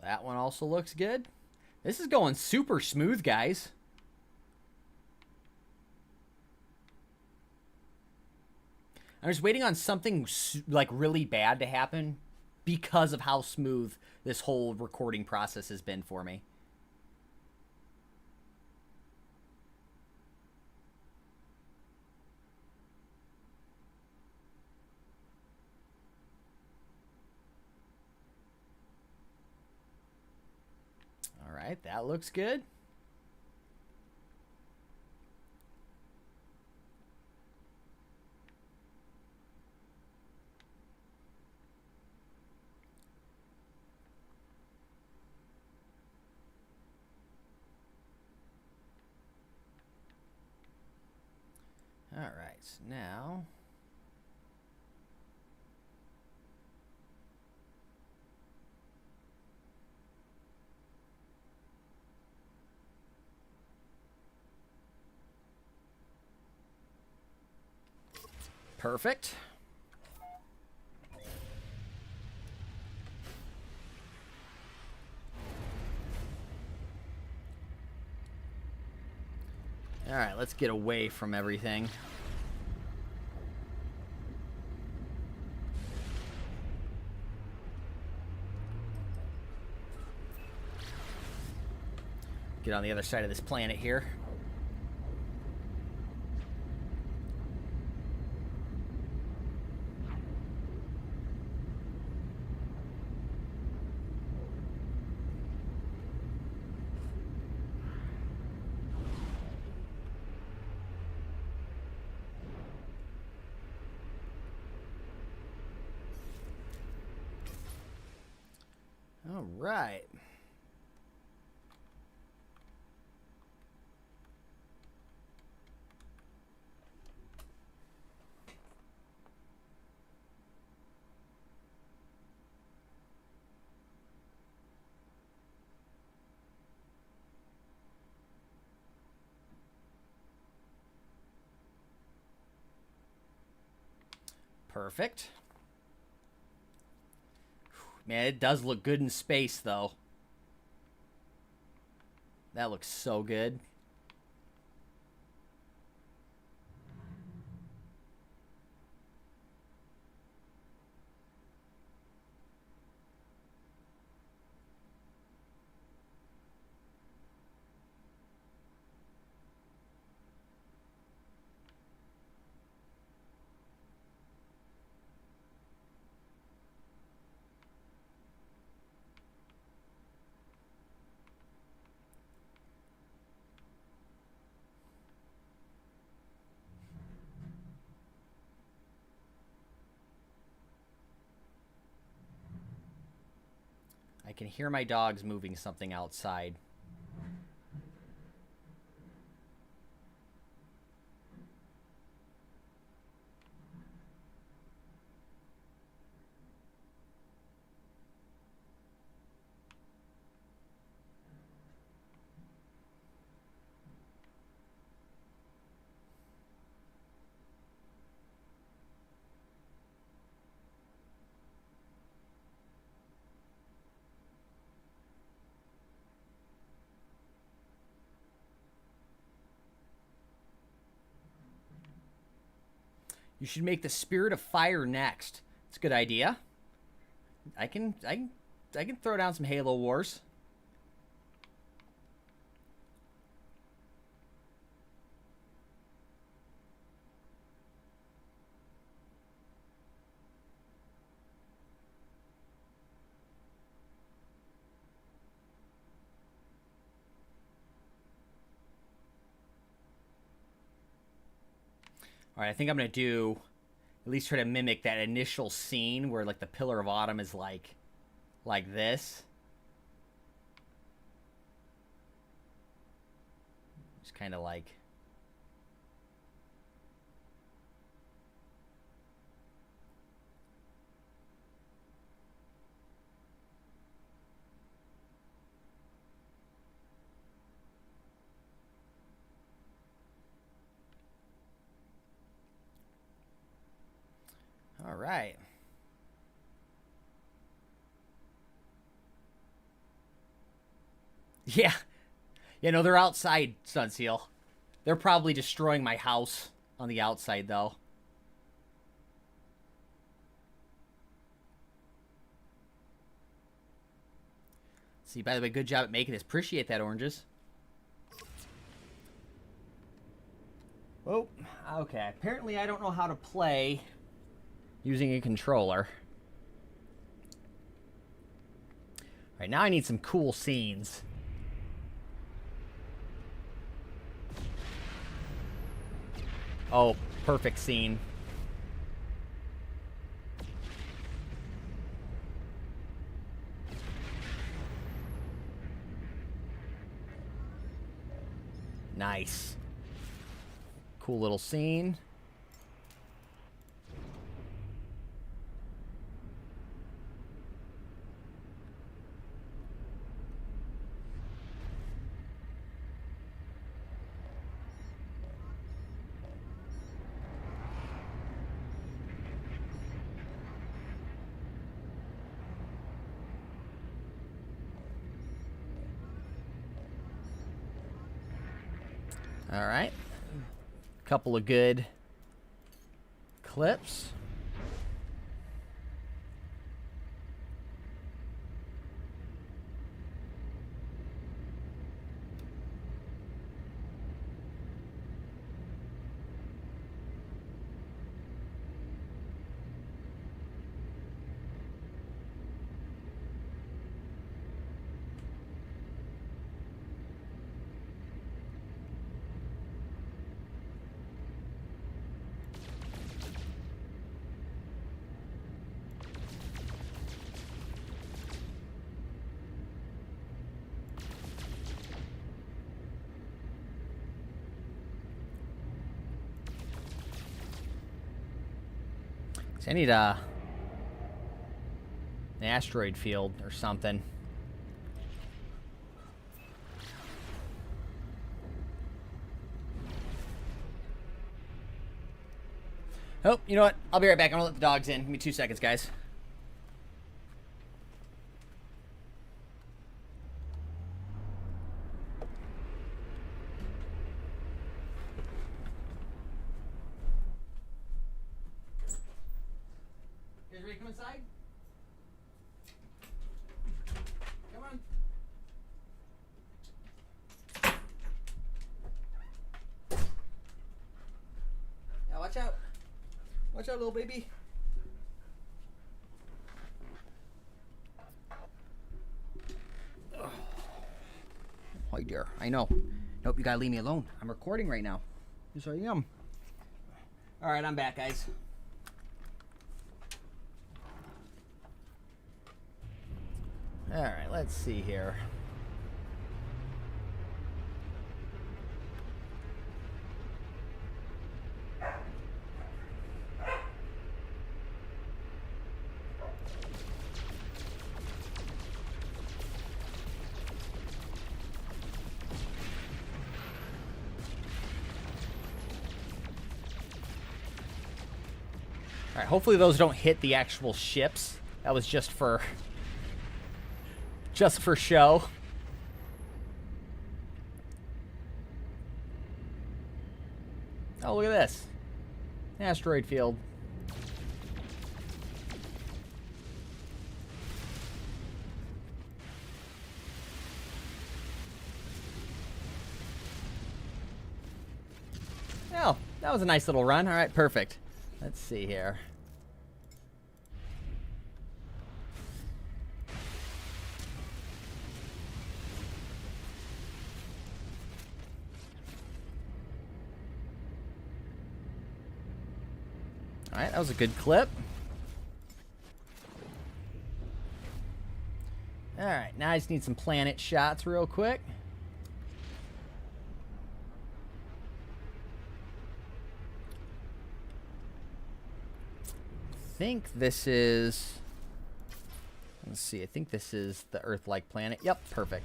That one also looks good. This is going super smooth, guys. I'm just waiting on something like really bad to happen because of how smooth this whole recording process has been for me. All right, that looks good. All right, so now perfect. All right, let's get away from everything. Get on the other side of this planet here. All right. Perfect. Man, it does look good in space, though. That looks so good. I can hear my dogs moving something outside. You should make the Spirit of Fire next. It's a good idea. I can throw down some Halo Wars. All right, I think I'm going to do at least try to mimic that initial scene where like the Pillar of Autumn is like this. Just kind of like all right. Yeah. Yeah, no, they're outside, Sunseal. They're probably destroying my house on the outside, though. See, by the way, good job at making this. Appreciate that, Oranges. Oh, okay. Apparently I don't know how to play using a controller. All right, now I need some cool scenes. Oh, perfect scene. Nice. Cool little scene. All right. Couple of good clips. I need an asteroid field or something. Oh, you know what? I'll be right back. I'm gonna let the dogs in. Give me 2 seconds, guys. You guys ready to come inside? Come on. Yeah, watch out. Watch out, little baby. Oh dear, I know. Nope, you gotta leave me alone. I'm recording right now. Yes, I am. All right, I'm back, guys. All right, let's see here. All right, hopefully those don't hit the actual ships. That was just for show. Oh, look at this. Asteroid field. Oh, that was a nice little run. All right, perfect. Let's see here. All right, that was a good clip. All right, now I just need some planet shots real quick. I think this is... Let's see, I think this is the Earth-like planet. Yep, perfect.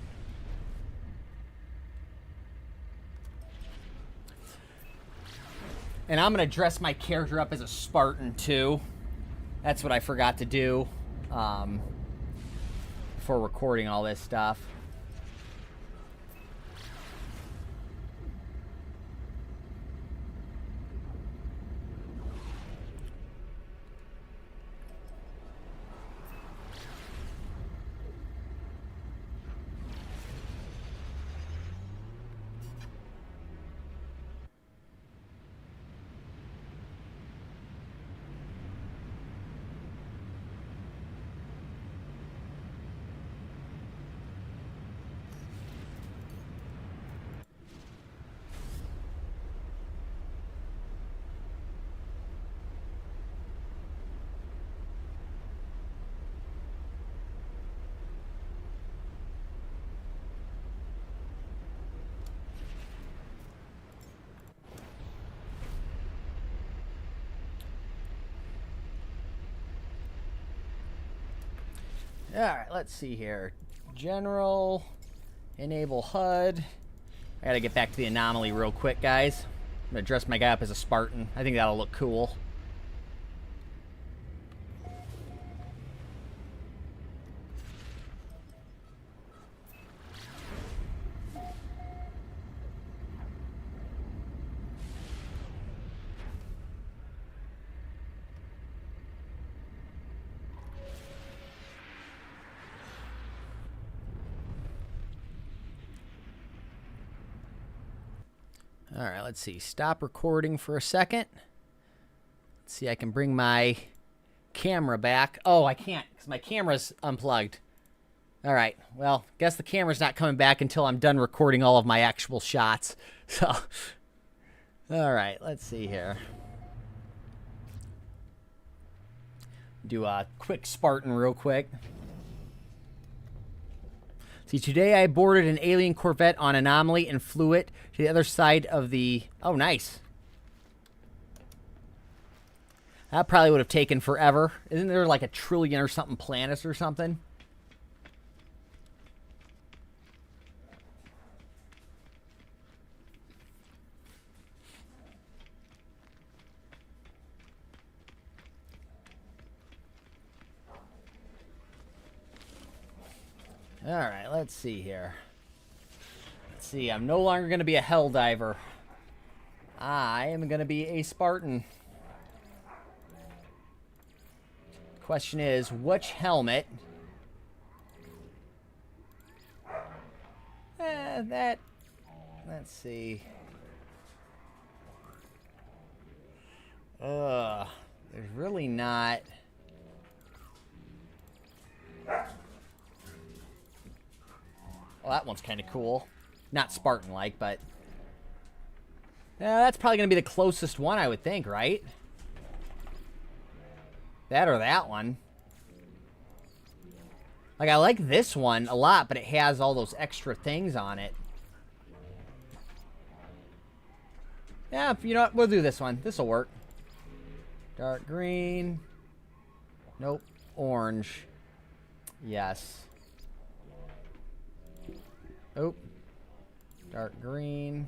And I'm going to dress my character up as a Spartan, too. That's what I forgot to do before recording all this stuff. All right, let's see here. General, enable HUD. I gotta get back to the anomaly real quick, guys. I'm gonna dress my guy up as a Spartan. I think that'll look cool. All right, let's see. Stop recording for a second. Let's see, I can bring my camera back. Oh, I can't because my camera's unplugged. All right, well, guess the camera's not coming back until I'm done recording all of my actual shots. So, all right, let's see here. Do a quick Spartan real quick. See, today I boarded an alien Corvette on Anomaly and flew it to the other side of the... Oh, nice. That probably would have taken forever. Isn't there like 1 trillion or something planets or something? All right, let's see here. Let's see, I'm no longer going to be a hell diver. I am going to be a Spartan. Question is, which helmet? Let's see. There's really not. Well, that one's kind of cool. Not Spartan-like, but that's probably going to be the closest one, I would think, right? That or that one. Like, I like this one a lot, but it has all those extra things on it. Yeah, you know what? We'll do this one. This will work. Dark green. Nope. Orange. Yes. Oh. Dark green.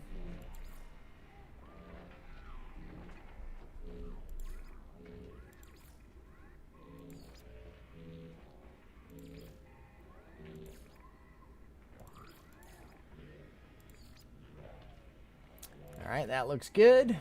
All right, that looks good.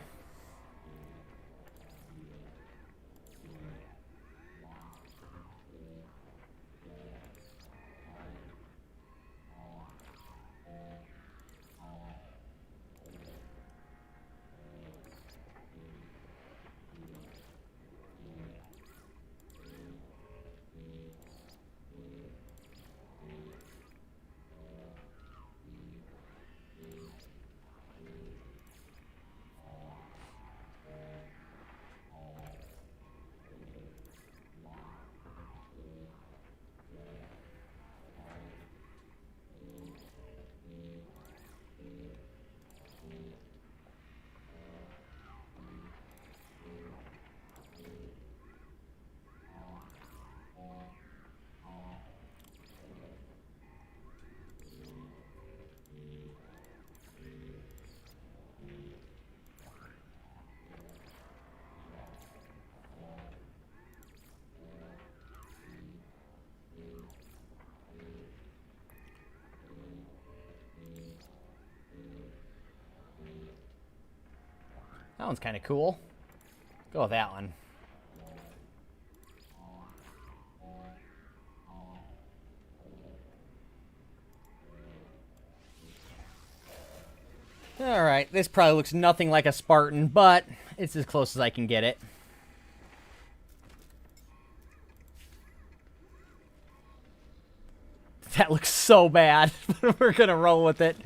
That one's kind of cool. Go with that one. Alright, this probably looks nothing like a Spartan, but it's as close as I can get it. That looks so bad, but we're gonna roll with it.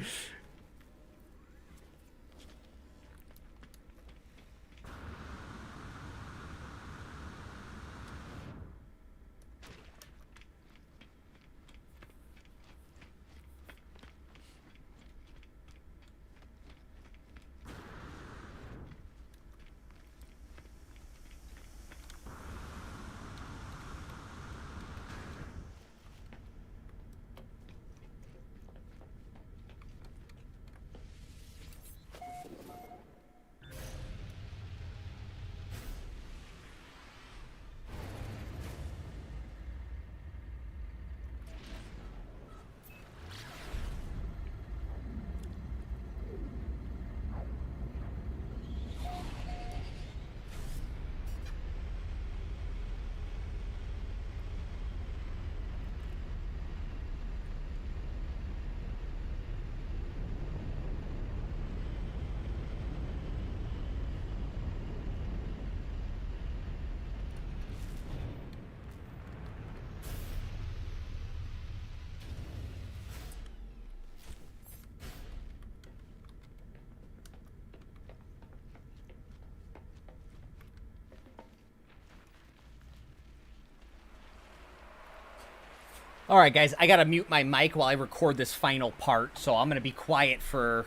All right, guys, I gotta mute my mic while I record this final part, so I'm gonna be quiet for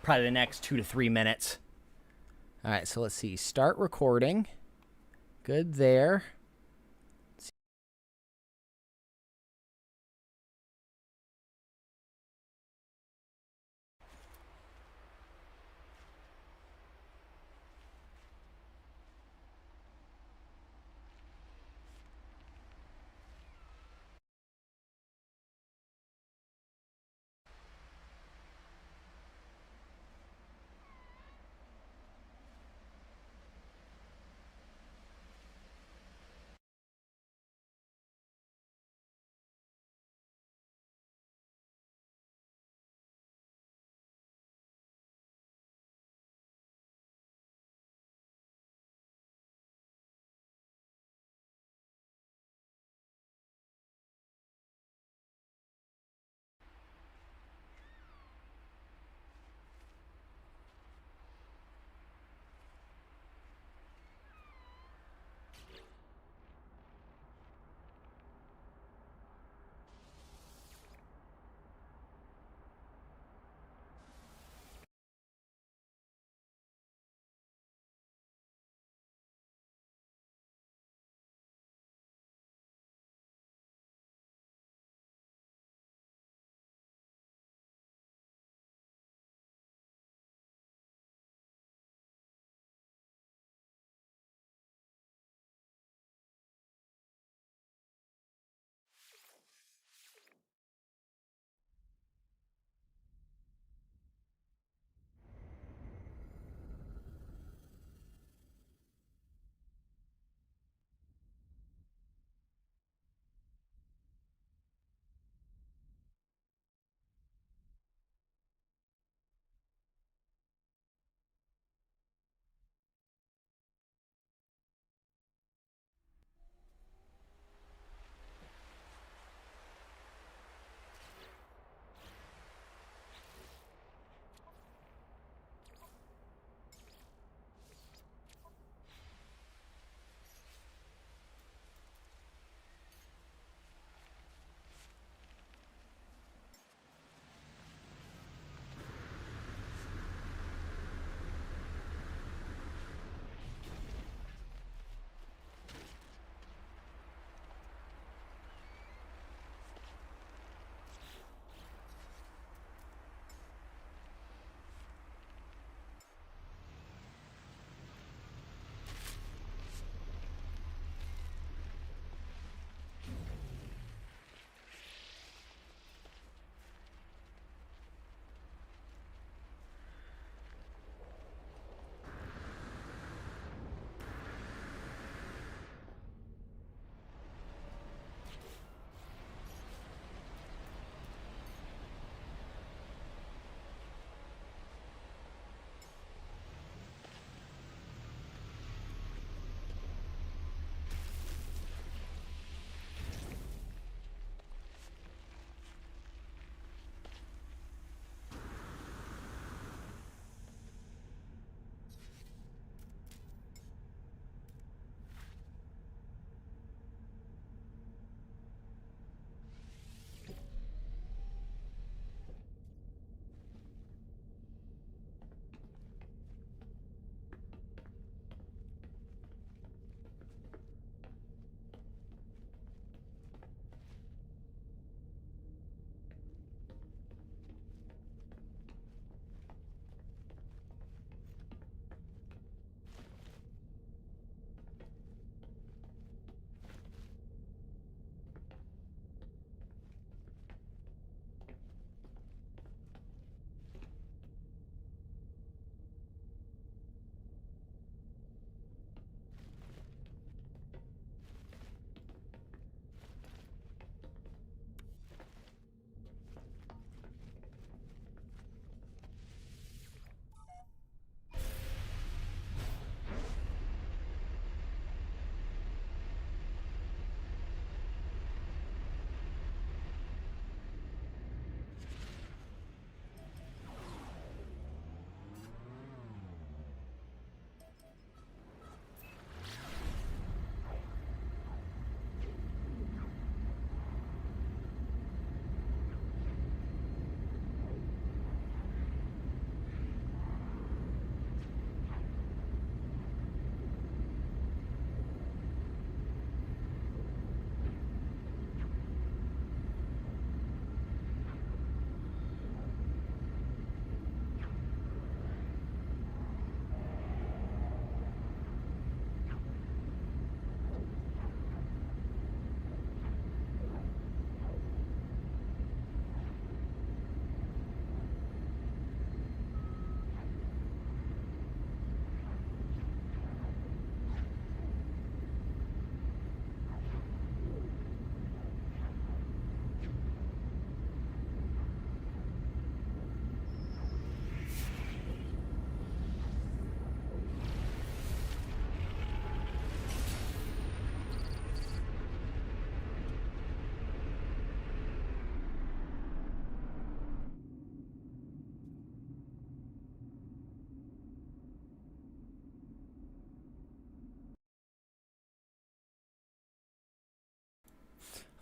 probably the next 2 to 3 minutes. All right, so let's see. Start recording. Good there.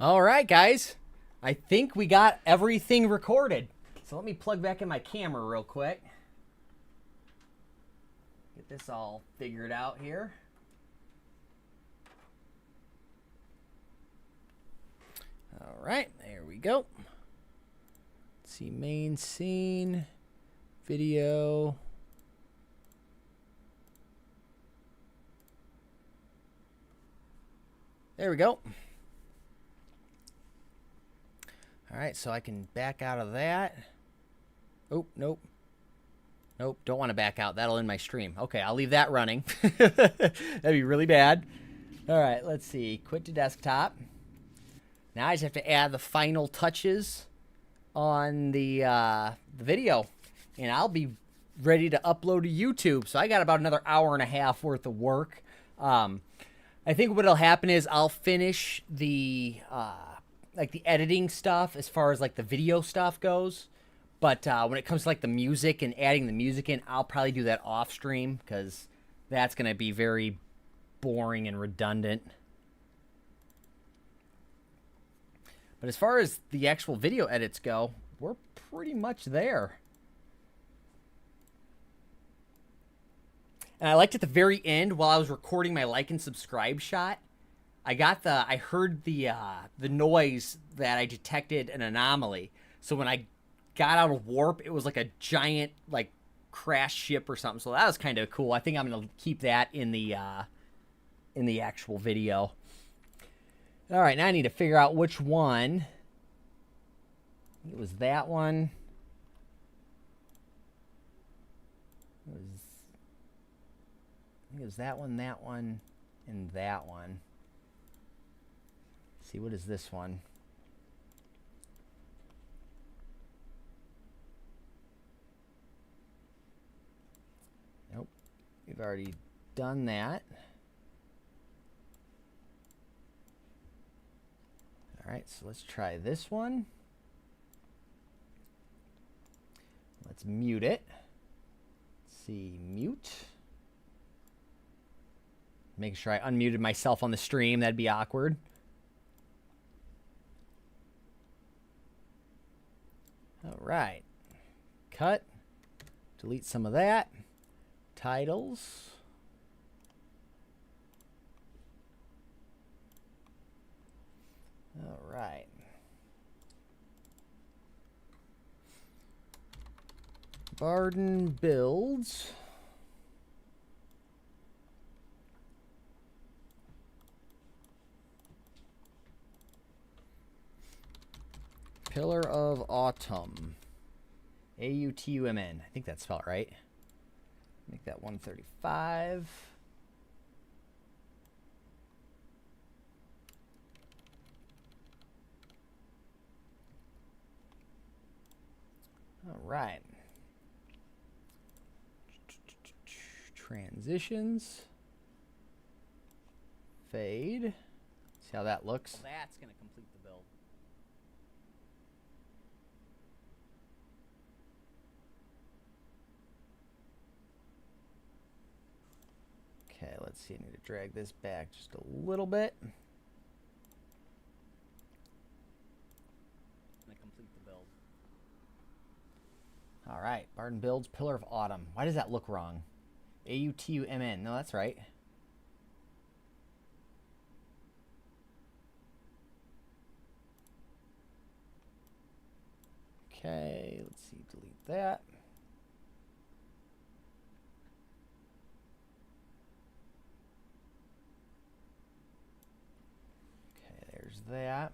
All right, guys. I think we got everything recorded. So let me plug back in my camera real quick. Get this all figured out here. All right, there we go. Let's see, main scene, video. There we go. All right, so I can back out of that. Oh, nope. Nope, don't want to back out. That'll end my stream. Okay, I'll leave that running. That'd be really bad. All right, let's see. Quit to desktop. Now I just have to add the final touches on the video, and I'll be ready to upload to YouTube. So I got about another hour and a half worth of work. I think what'll happen is I'll finish the like the editing stuff as far as like the video stuff goes. But when it comes to like the music and adding the music in, I'll probably do that off stream because that's going to be very boring and redundant. But as far as the actual video edits go, we're pretty much there. And I liked at the very end while I was recording my like and subscribe shot, I heard the noise that I detected an anomaly. So when I got out of warp, it was like a giant like crash ship or something. So that was kind of cool. I think I'm gonna keep that in the actual video. All right, now I need to figure out which one. It was that one. I think it was that one, and that one. Let's see, what is this one? Nope, we've already done that. All right, so let's try this one. Let's mute it. Let's see, mute. Making sure I unmuted myself on the stream. That'd be awkward. All right. Cut. Delete some of that. Titles. All right. Barden builds. Pillar of Autumn. A-U-T-U-M-N. I think that's spelled right. Make that 135. All right. Transitions. Fade. See how that looks.
Well, that's going to complete the build.
Okay, let's see. I need to drag this back just a little bit.
Going to complete the build.
All right. Barden builds Pillar of Autumn. Why does that look wrong? A-U-T-U-M-N. No, that's right. Okay, let's see. Delete that. Okay, there's that.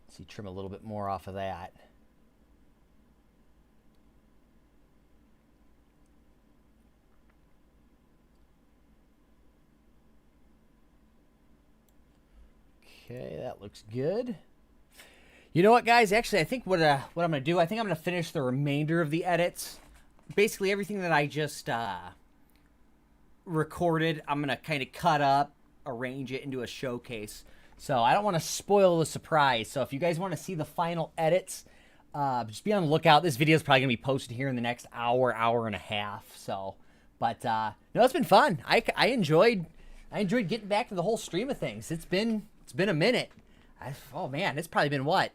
See, trim a little bit more off of that. Okay, that looks good. You know what, guys? Actually, I think what I'm going to do, I think I'm going to finish the remainder of the edits basically everything that I just recorded, I'm going to kind of cut up, arrange it into a showcase. So I don't want to spoil the surprise. So if you guys want to see the final edits, just be on the lookout. This video is probably going to be posted here in the next hour and a half. So, but no, it's been fun. I enjoyed getting back to the whole stream of things. It's been a minute. Oh man, it's probably been what,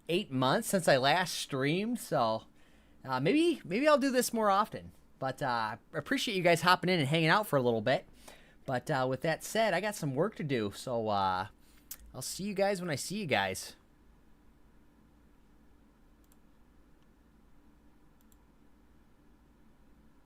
8 months since I last streamed. So maybe I'll do this more often. But I appreciate you guys hopping in and hanging out for a little bit. But with that said, I got some work to do. So I'll see you guys when I see you guys.